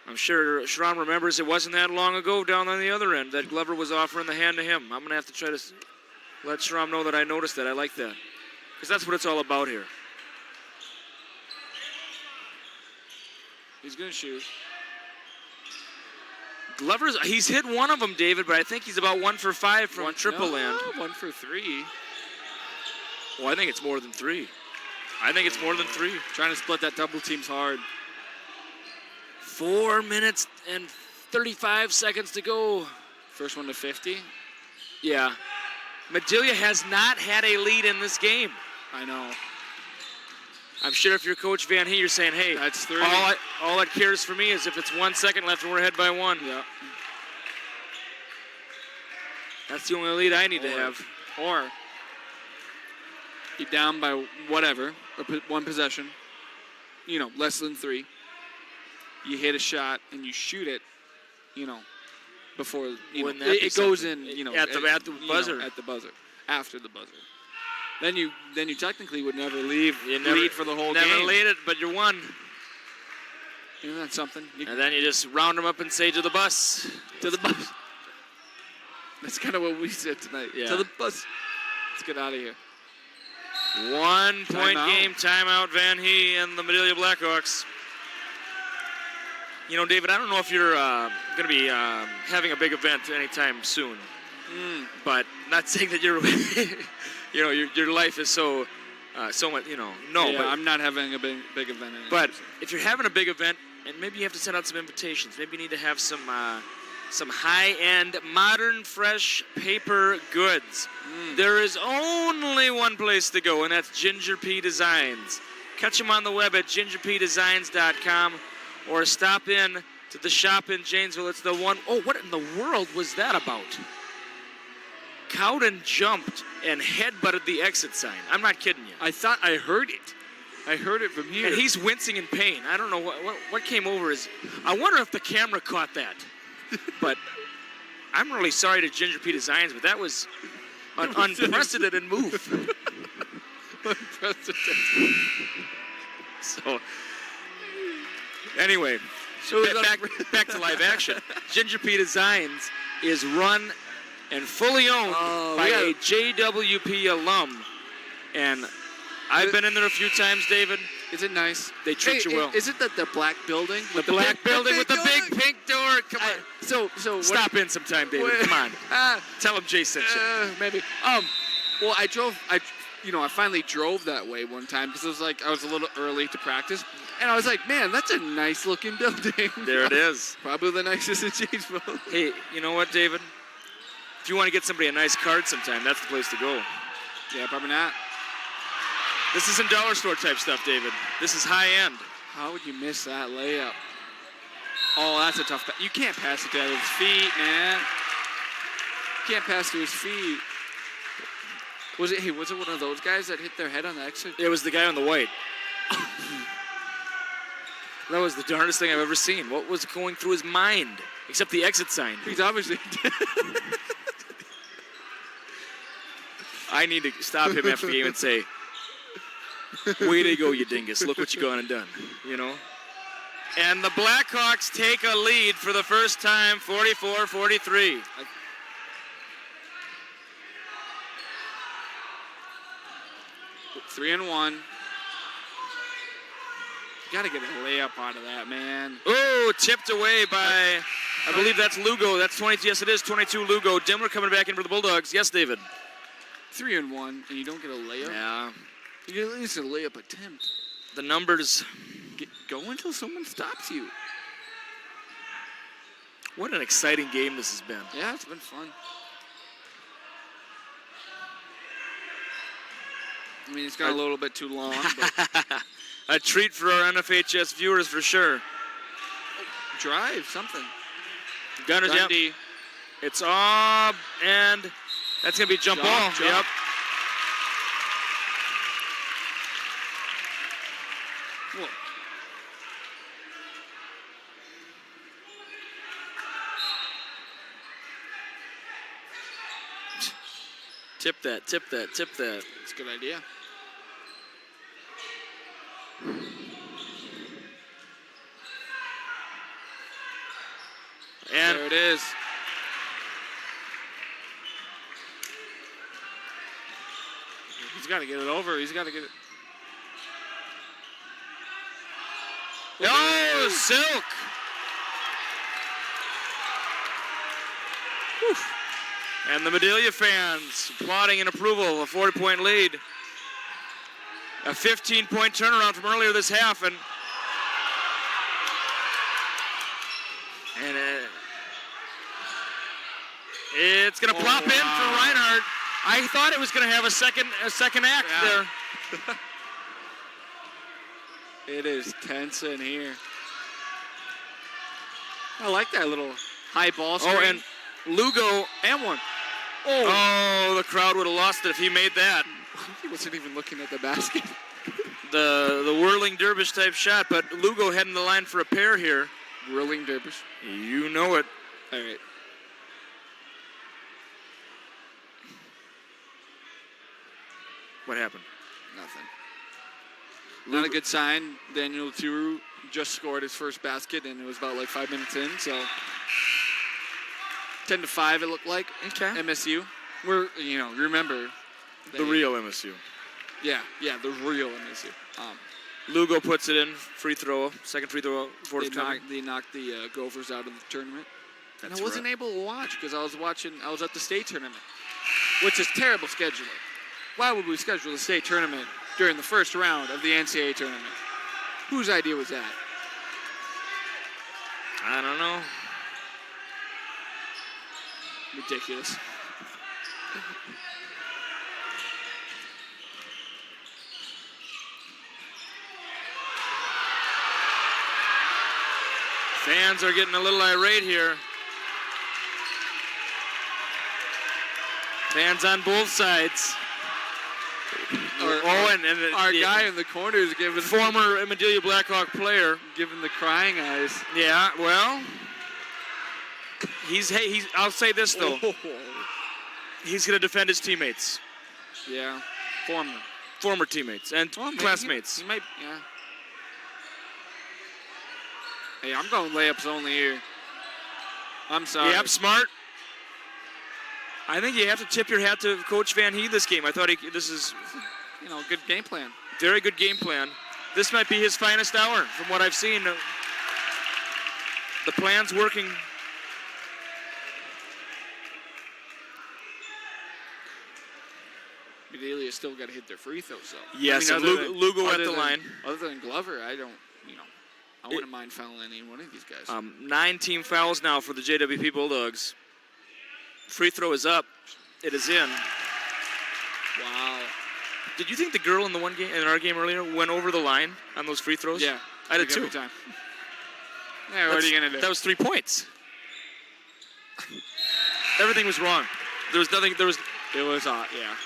Speaker 2: I'm sure Schramm remembers it wasn't that long ago down on the other end that Glover was offering the hand to him. I'm going to have to try to let Schramm know that I noticed that. I like that. Because that's what it's all about here.
Speaker 1: He's going to shoot.
Speaker 2: He's hit one of them, David, but I think he's about 1 for 5 from triple land.
Speaker 1: 1 for 3.
Speaker 2: Well, I think it's more than 3. I think it's more than 3.
Speaker 1: Trying to split that double team's hard.
Speaker 2: 4 minutes and 35 seconds to go.
Speaker 1: First one to 50.
Speaker 2: Yeah. Madelia has not had a lead in this game.
Speaker 1: I know.
Speaker 2: I'm sure if you're Coach Van Hee, you're saying, hey,
Speaker 1: that's 3.
Speaker 2: All that cares for me is if it's 1 second left and we're ahead by 1.
Speaker 1: Yeah.
Speaker 2: That's the only lead I need to have.
Speaker 1: Or be down by whatever. one possession, less than 3. You hit a shot and you shoot it, before it goes in,
Speaker 2: at the buzzer.
Speaker 1: At the buzzer, after the buzzer. Then you technically would never lead for the whole game.
Speaker 2: Never lead it, but you won.
Speaker 1: Isn't that something?
Speaker 2: And then you just round them up and say to the bus.
Speaker 1: To the bus. That's kind of what we said tonight.
Speaker 2: Yeah.
Speaker 1: To the bus. Let's get out of here.
Speaker 2: 1 point game, timeout, Van Hee and the Madelia Blackhawks. David, I don't know if you're going to be having a big event anytime soon. But not saying that you're, your life is so much, no.
Speaker 1: Yeah,
Speaker 2: but
Speaker 1: I'm not having a big event anytime
Speaker 2: But
Speaker 1: soon.
Speaker 2: if you're having a big event, and maybe you have to send out some invitations, maybe you need to have some high-end, modern, fresh paper goods. There is only one place to go, and that's Ginger P Designs. Catch them on the web at gingerpdesigns.com or stop in to the shop in Janesville. It's the one. Oh, what in the world was that about? Cowden jumped and headbutted the exit sign. I'm not kidding you.
Speaker 1: I thought I heard it. I heard it from here.
Speaker 2: And he's wincing in pain. I don't know what came over his. I wonder if the camera caught that. But I'm really sorry to Ginger P Designs, but that was an unprecedented move.
Speaker 1: Unprecedented.
Speaker 2: So, anyway, back to live action. Ginger P Designs is run and fully owned by a JWP alum. And I've been in there a few times, David.
Speaker 1: Is it nice?
Speaker 2: They treat you well.
Speaker 1: Is it the black building?
Speaker 2: The black building with the big pink door. Come on.
Speaker 1: So
Speaker 2: Stop in sometime, David. Come on. Tell him Jay sent you.
Speaker 1: Maybe. Well, I finally drove that way one time because it was like I was a little early to practice, and I was like, man, that's a nice looking building.
Speaker 2: There it is.
Speaker 1: Probably the nicest in Janesville.
Speaker 2: Hey, you know what, David? If you want to get somebody a nice card sometime, that's the place to go.
Speaker 1: Yeah, probably not.
Speaker 2: This isn't dollar store type stuff, David. This is high end.
Speaker 1: How would you miss that layup? Oh, that's a tough pass. You can't pass it to his feet, man. You can't pass to his feet. Was it one of those guys that hit their head on the exit?
Speaker 2: It was the guy on the white. That was the darndest thing I've ever seen. What was going through his mind? Except the exit sign.
Speaker 1: He's obviously dead.
Speaker 2: I need to stop him after the game and say, way to go, you dingus. Look what you gone and done, And the Blackhawks take a lead for the first time, 44-43.
Speaker 1: 3-1. You got to get a layup out of that, man.
Speaker 2: Oh, tipped away by, I believe that's Lugo. That's 22. Yes, it is 22 Lugo. Dimler coming back in for the Bulldogs. Yes, David.
Speaker 1: 3-1, and you don't get a layup?
Speaker 2: Yeah.
Speaker 1: You get at least a layup attempt.
Speaker 2: The numbers.
Speaker 1: Go until someone stops you.
Speaker 2: What an exciting game this has been.
Speaker 1: Yeah, it's been fun. I mean, it's got a little bit too long, but
Speaker 2: a treat for our NFHS viewers for sure.
Speaker 1: Drive, something.
Speaker 2: Gunners, yep. It's off, and that's going to be jump ball. Yep.
Speaker 1: Whoa.
Speaker 2: Tip that, tip that, tip that.
Speaker 1: That's a good idea.
Speaker 2: And
Speaker 1: there it is. He's got to get it over. He's got to get it.
Speaker 2: Oh, Silk. Whew. And the Madelia fans applauding in approval, a 40-point lead. A 15-point turnaround from earlier this half, and it's going to plop in for Reinhardt. I thought it was going to have a second act there.
Speaker 1: It is tense in here. I like that little high ball screen.
Speaker 2: Oh, and Lugo
Speaker 1: and one.
Speaker 2: Oh, the crowd would have lost it if he made that.
Speaker 1: He wasn't even looking at the basket.
Speaker 2: the whirling dervish type shot, but Lugo heading the line for a pair here.
Speaker 1: Whirling dervish.
Speaker 2: You know it.
Speaker 1: All right.
Speaker 2: What happened?
Speaker 1: Nothing. Not a good sign. Daniel Turu just scored his first basket, and it was about like 5 minutes in, so 10-5 it looked like.
Speaker 2: Okay.
Speaker 1: MSU. We're, remember.
Speaker 2: The real MSU.
Speaker 1: Yeah, the real MSU.
Speaker 2: Lugo puts it in, free throw, second free throw, forthcoming.
Speaker 1: They knocked the Gophers out of the tournament.
Speaker 2: That's
Speaker 1: and I wasn't able to watch because I was at the state tournament, which is terrible scheduling. Why would we schedule the state tournament during the first round of the NCAA tournament? Whose idea was that?
Speaker 2: I don't know.
Speaker 1: Ridiculous.
Speaker 2: Fans are getting a little irate here. Fans on both sides.
Speaker 1: Our guy in the corner is giving
Speaker 2: former Madelia Blackhawk player
Speaker 1: giving the crying eyes.
Speaker 2: Yeah, well, he's I'll say this though.
Speaker 1: Oh.
Speaker 2: He's going to defend his teammates.
Speaker 1: Yeah,
Speaker 2: former teammates and classmates.
Speaker 1: He might, yeah. Hey, I'm going layups only here. I'm sorry.
Speaker 2: Yep, smart. I think you have to tip your hat to Coach Van He this game. I thought this is,
Speaker 1: good game plan.
Speaker 2: Very good game plan. This might be his finest hour from what I've seen. The plan's working.
Speaker 1: Madelia still got to hit their free throws, so.
Speaker 2: Yes, Lugo at the line.
Speaker 1: Other than Glover, I wouldn't mind fouling any one of these guys.
Speaker 2: 9 team fouls now for the JWP Bulldogs. Free throw is up. It is in.
Speaker 1: Wow.
Speaker 2: Did you think the girl in our game earlier went over the line on those free throws?
Speaker 1: Yeah.
Speaker 2: I did too.
Speaker 1: Every time. Yeah, what are you going to do?
Speaker 2: That was 3 points. Everything was wrong. There was nothing.
Speaker 1: It was, yeah.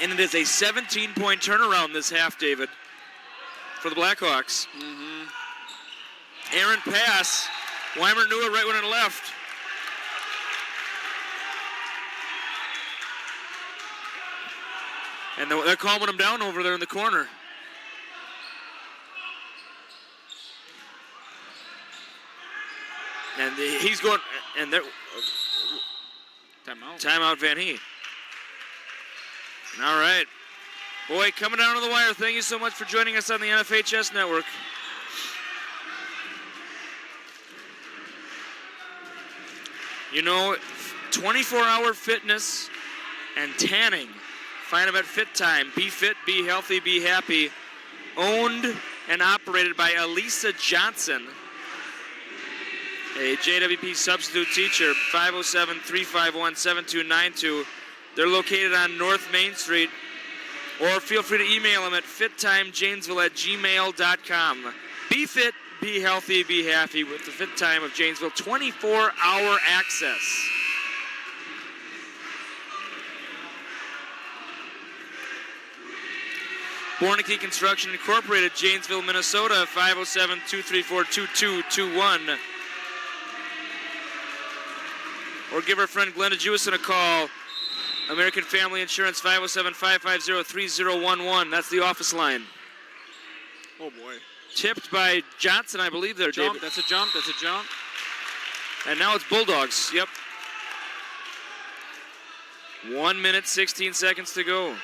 Speaker 2: And it is a 17-point turnaround this half, David, for the Blackhawks.
Speaker 1: Mm-hmm.
Speaker 2: Errant pass. Weimer knew it right when it left. And they're calming him down over there in the corner. And he's going, and they're... Timeout, Van He. All right. Boy, coming down to the wire, thank you so much for joining us on the NFHS Network. You know, 24-hour fitness and tanning. Find them at Fit Time. Be fit, be healthy, be happy. Owned and operated by Elisa Johnson, a JWP substitute teacher, 507-351-7292. They're located on North Main Street. Or feel free to email them at fittimejanesville@gmail.com. Be fit, be healthy, be happy with the Fit Time of Janesville. 24-hour access. Bornicke Construction Incorporated, Janesville, Minnesota, 507-234-2221. Or give our friend Glenda Jewison a call. American Family Insurance, 507-550-3011. That's the office line.
Speaker 1: Oh, boy.
Speaker 2: Tipped by Johnson, I believe there, David.
Speaker 1: That's a jump.
Speaker 2: And now it's Bulldogs. Yep. 1 minute, 16 seconds to go.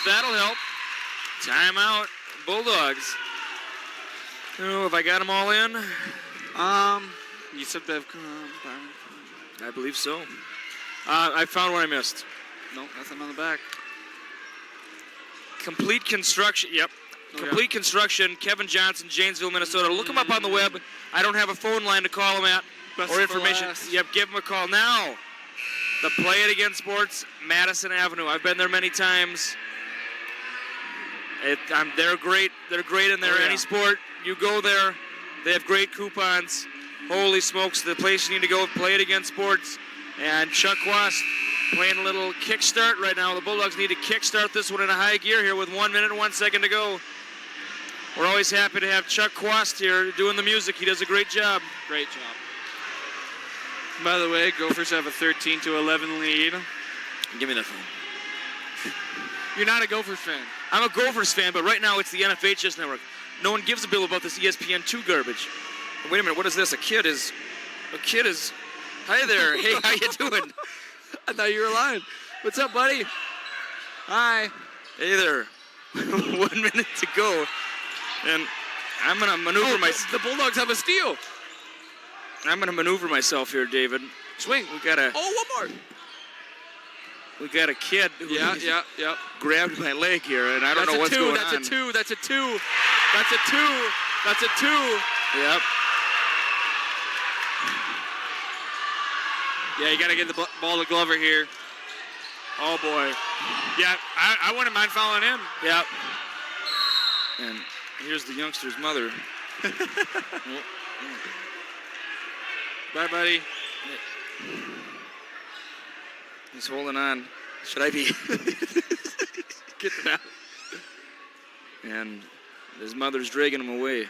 Speaker 2: That'll help. Timeout, Bulldogs. Oh, have I got them all in?
Speaker 1: You said they've come.
Speaker 2: I believe so. I found what I missed.
Speaker 1: Nope, nothing on the back.
Speaker 2: Complete Construction, yep.
Speaker 1: Okay.
Speaker 2: Complete Construction, Kevin Johnson, Janesville, Minnesota. Look him up on the web. I don't have a phone line to call him at.
Speaker 1: Best
Speaker 2: or
Speaker 1: for
Speaker 2: information,
Speaker 1: last.
Speaker 2: yep, give them a call now. The Play It Again Sports, Madison Avenue. I've been there many times. They're great. They're great in there.
Speaker 1: Oh, yeah.
Speaker 2: Any sport, you go there. They have great coupons. Holy smokes, the place you need to go, Play It Again Sports. And Chuck Quast playing a little kickstart right now. The Bulldogs need to kickstart this one in a high gear here with 1 minute and 1 second to go. We're always happy to have Chuck Quast here doing the music. He does a great job.
Speaker 1: Great job. By the way, Gophers have a 13-11 lead.
Speaker 2: Give me that phone.
Speaker 1: You're not a Gophers fan.
Speaker 2: I'm a Gophers fan, but right now it's the NFHS network. No one gives a bill about this ESPN2 garbage. Wait a minute, what is this? A kid is... Hi there. Hey, how you doing?
Speaker 1: I thought you were lying. What's up, buddy? Hi.
Speaker 2: Hey there. 1 minute to go. And I'm going to maneuver myself.
Speaker 1: The Bulldogs have a steal.
Speaker 2: I'm going to maneuver myself here, David.
Speaker 1: Swing.
Speaker 2: We got a kid who
Speaker 1: Yeah.
Speaker 2: grabbed my leg here, and I don't know what's going on.
Speaker 1: That's a two. That's a two.
Speaker 2: Yep.
Speaker 1: Yeah, you got to get the ball to Glover here. Oh, boy. Yeah, I wouldn't mind following him.
Speaker 2: Yep. And here's the youngster's mother.
Speaker 1: Bye, buddy.
Speaker 2: He's holding on. Should I be?
Speaker 1: Get that out.
Speaker 2: And his mother's dragging him away.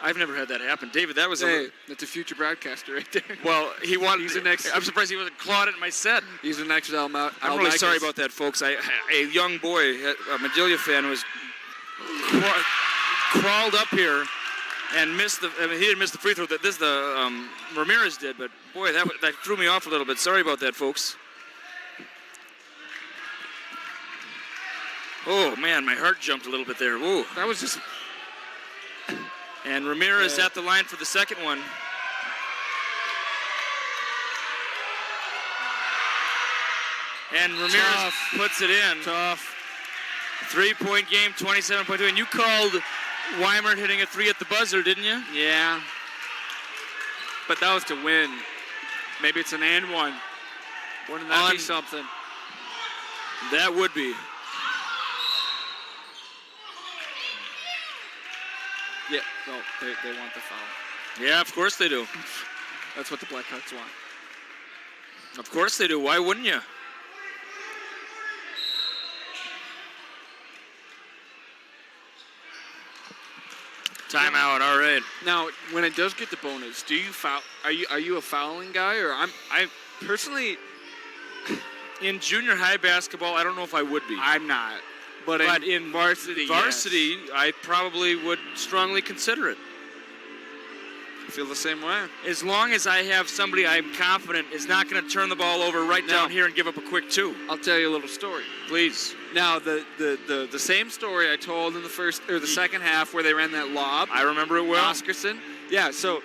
Speaker 2: I've never had that happen. David, that was
Speaker 1: that's a future broadcaster right there.
Speaker 2: Well, he wanted...
Speaker 1: He's the next...
Speaker 2: I'm surprised he wasn't clawed in my set.
Speaker 1: He's the next I'm
Speaker 2: really sorry about that, folks. A young boy, a Madelia fan, was crawled up here and missed the... I mean, he didn't miss the free throw. Ramirez did, but boy, that threw me off a little bit. Sorry about that, folks. Oh, man, my heart jumped a little bit there. Whoa.
Speaker 1: That was just...
Speaker 2: And Ramirez at the line for the second one. And Ramirez puts it in.
Speaker 1: Tough.
Speaker 2: 3-point game, 27.2. And you called Weimert hitting a three at the buzzer, didn't you?
Speaker 1: Yeah. But that was to win. Maybe it's an and one. Wouldn't that be something?
Speaker 2: That would be.
Speaker 1: Yeah, no, they want the foul.
Speaker 2: Yeah, of course they do.
Speaker 1: That's what the Blackhawks want.
Speaker 2: Of course they do. Why wouldn't you? Timeout. All right.
Speaker 1: Now, when it does get the bonus, do you foul? Are you a fouling guy, or I personally,
Speaker 2: in junior high basketball, I don't know if I would be.
Speaker 1: I'm not. But in varsity, yes.
Speaker 2: I probably would strongly consider it.
Speaker 1: I feel the same way.
Speaker 2: As long as I have somebody I'm confident is not going to turn the ball over down here and give up a quick two.
Speaker 1: I'll tell you a little story.
Speaker 2: Please.
Speaker 1: Now, the same story I told in the second half where they ran that lob.
Speaker 2: I remember it well.
Speaker 1: Oscarson. Yeah, so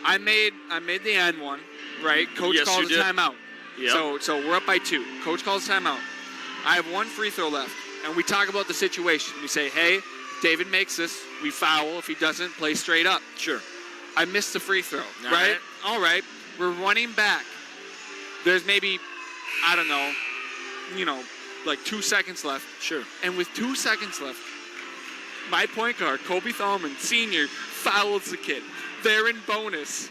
Speaker 1: I made the end one, right? Coach calls a timeout.
Speaker 2: Yep.
Speaker 1: So we're up by 2. Coach calls a timeout. I have 1 free throw left. And we talk about the situation. We say, hey, David makes this. We foul. If he doesn't, play straight up.
Speaker 2: Sure.
Speaker 1: I missed the free throw, right? All right. We're running back. There's maybe, I don't know, like 2 seconds left.
Speaker 2: Sure.
Speaker 1: And with 2 seconds left, my point guard, Kobe Thalman, senior, fouls the kid. They're in bonus.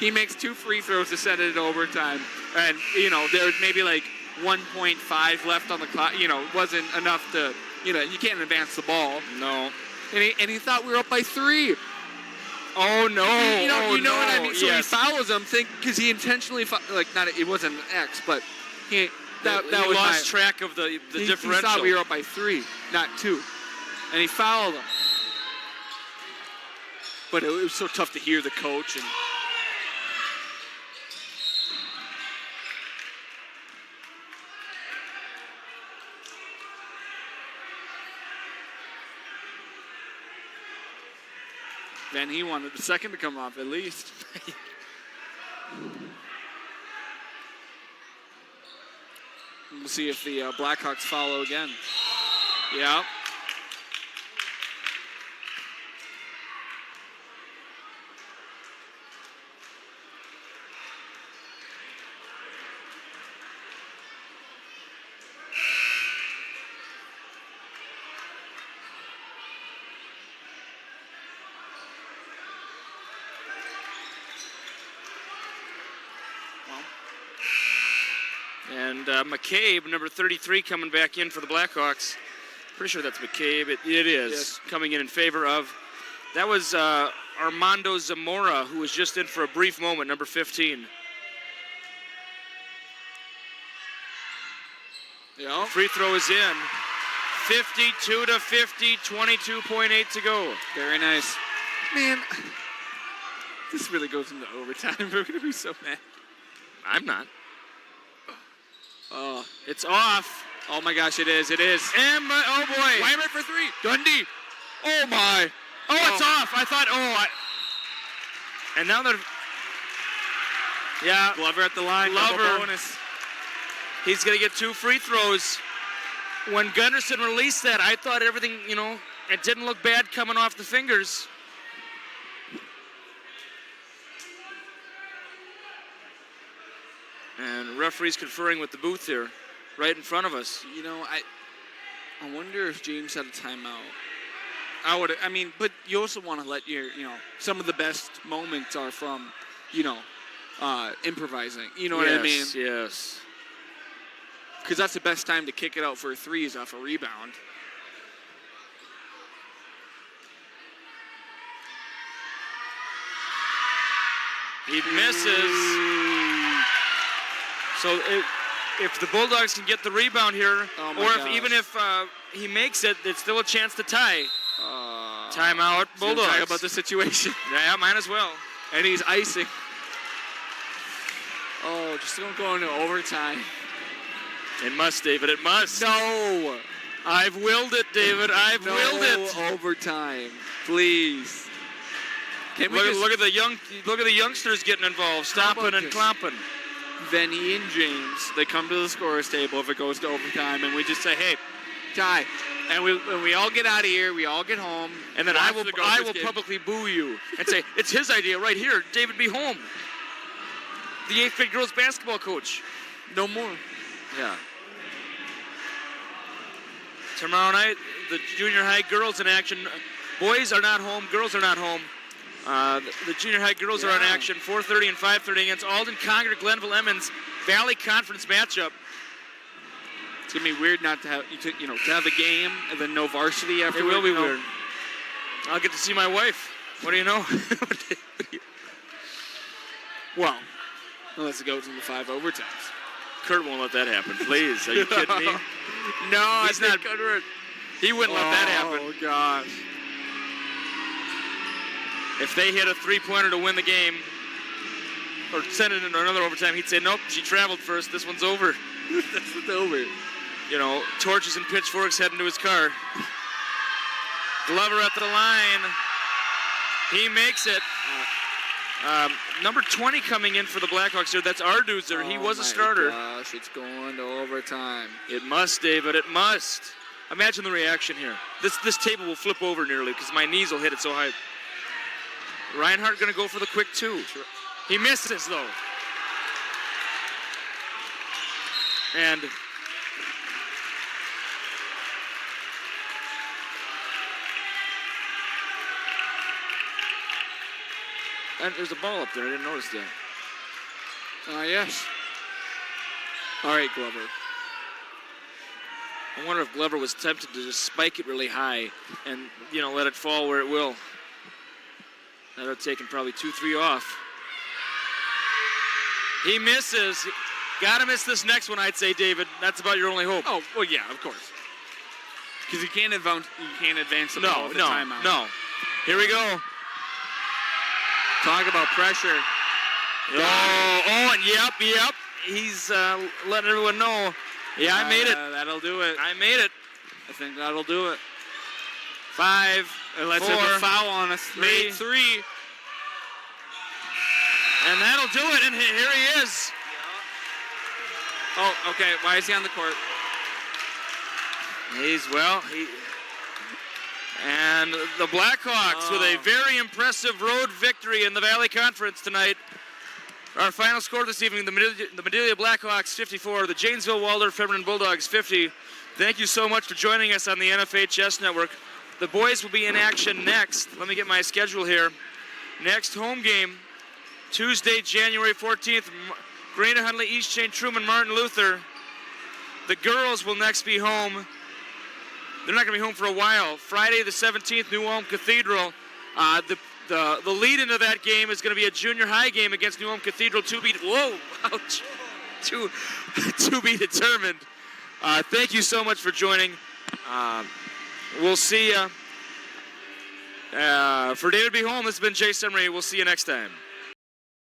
Speaker 1: He makes 2 free throws to send it in overtime. And, there's maybe like 1.5 left on the clock. Wasn't enough to, you can't advance the ball.
Speaker 2: No.
Speaker 1: And he thought we were up by 3.
Speaker 2: Oh no!
Speaker 1: You know what I mean? So
Speaker 2: yes.
Speaker 1: he fouls him, because he intentionally it wasn't an X, but he was
Speaker 2: lost track of the differential.
Speaker 1: He thought we were up by 3, not 2, and he fouled him. But it was so tough to hear the coach and. Then he wanted the second to come off, at least. We'll see if the Blackhawks follow again. Yeah.
Speaker 2: And McCabe, number 33, coming back in for the Blackhawks. Pretty sure that's McCabe. It is.
Speaker 1: Yes.
Speaker 2: Coming in favor of. That was Armando Zamora, who was just in for a brief moment, number 15.
Speaker 1: Yeah.
Speaker 2: Free throw is in. 52 to 50, 22.8 to go.
Speaker 1: Very nice. Man, this really goes into overtime. We're going to be so mad.
Speaker 2: I'm not.
Speaker 1: Oh,
Speaker 2: It's off.
Speaker 1: oh my gosh, it is. It is.
Speaker 2: And oh boy.
Speaker 1: Weimer for three. Dundee. Oh my.
Speaker 2: Oh, it's off. I thought, and now they're, yeah,
Speaker 1: Glover at the line.
Speaker 2: Glover.
Speaker 1: Double bonus.
Speaker 2: he's going to get 2 free throws. When Gunderson released that, I thought everything, it didn't look bad coming off the fingers. And referee's conferring with the booth here, right in front of us.
Speaker 1: I wonder if James had a timeout. But you also want to let some of the best moments are from, improvising. You know what I mean?
Speaker 2: Yes.
Speaker 1: Because that's the best time to kick it out for a three is off a rebound.
Speaker 2: He misses. So if the Bulldogs can get the rebound here, even if he makes it, it's still a chance to tie. Timeout, Bulldogs.
Speaker 1: Talk about the situation.
Speaker 2: Yeah, might as well.
Speaker 1: And he's icing. Oh, just don't go into overtime.
Speaker 2: It must, David. It must.
Speaker 1: No.
Speaker 2: I've willed it, David. I've willed it.
Speaker 1: Overtime, please.
Speaker 2: Look at the youngsters getting involved, stomping and clomping.
Speaker 1: Vinny and James, they come to the scorer's table if it goes to overtime, and we just say, hey, tie. And we all get out of here, we all get home.
Speaker 2: And then I will publicly boo you and say, it's his idea right here. David, be home. The 8th grade girls basketball coach.
Speaker 1: No more.
Speaker 2: Yeah. Tomorrow night, the junior high girls in action. Boys are not home, girls are not home. The junior high girls are in action, 4:30 and 5:30 against Alden Conger, Glenville Emmons, Valley Conference matchup.
Speaker 1: It's gonna be weird not to have to have the game and then no varsity after.
Speaker 2: It will be weird. I'll get to see my wife. What do you know?
Speaker 1: Well, unless it goes into 5 overtimes.
Speaker 2: Kurt won't let that happen. Please, are you kidding me?
Speaker 1: No,
Speaker 2: he's not. He wouldn't let that happen.
Speaker 1: Oh gosh.
Speaker 2: If they hit a 3-pointer to win the game, or send it into another overtime, he'd say, nope, she traveled first. This one's over.
Speaker 1: This one's over.
Speaker 2: Torches and pitchforks heading to his car. Glover at the line. He makes it. Number 20 coming in for the Blackhawks here. That's Arduzer. He was a starter.
Speaker 1: Gosh, it's going to overtime.
Speaker 2: It must, David. It must. Imagine the reaction here. This table will flip over nearly because my knees will hit it so high. Reinhardt going to go for the quick 2. He misses, though. And there's a ball up there. I didn't notice that.
Speaker 1: Yes. All right, Glover.
Speaker 2: I wonder if Glover was tempted to just spike it really high and, let it fall where it will. That would have taken probably 2-3 off. He misses. Got to miss this next one, I'd say, David. That's about your only hope.
Speaker 1: Oh, well, yeah, of course. Because you can't advance the ball with the timeout.
Speaker 2: No. Here we go.
Speaker 1: Talk about pressure.
Speaker 2: And yep. He's letting everyone know. Yeah, I made it.
Speaker 1: That'll do it.
Speaker 2: I made it.
Speaker 1: I think that'll do it.
Speaker 2: 5,
Speaker 1: and let's
Speaker 2: 4,
Speaker 1: have a foul on us.
Speaker 2: 3.
Speaker 1: Made 3.
Speaker 2: And that'll do it. And here he is.
Speaker 1: Oh, okay. Why is he on the court?
Speaker 2: And the Blackhawks with a very impressive road victory in the Valley Conference tonight. Our final score this evening, the Madelia Blackhawks 54, the Janesville Waldorf Feminine Bulldogs 50. Thank you so much for joining us on the NFHS Network. The boys will be in action next. Let me get my schedule here. Next home game, Tuesday, January 14th, Granada, Huntley, East Chain, Truman, Martin Luther. The girls will next be home. They're not going to be home for a while. Friday the 17th, New Ulm Cathedral. The lead into that game is going to be a junior high game against New Ulm Cathedral. To be determined. Thank you so much for joining. We'll see you. For David B. Holm, this has been Jay Summery. We'll see you next time.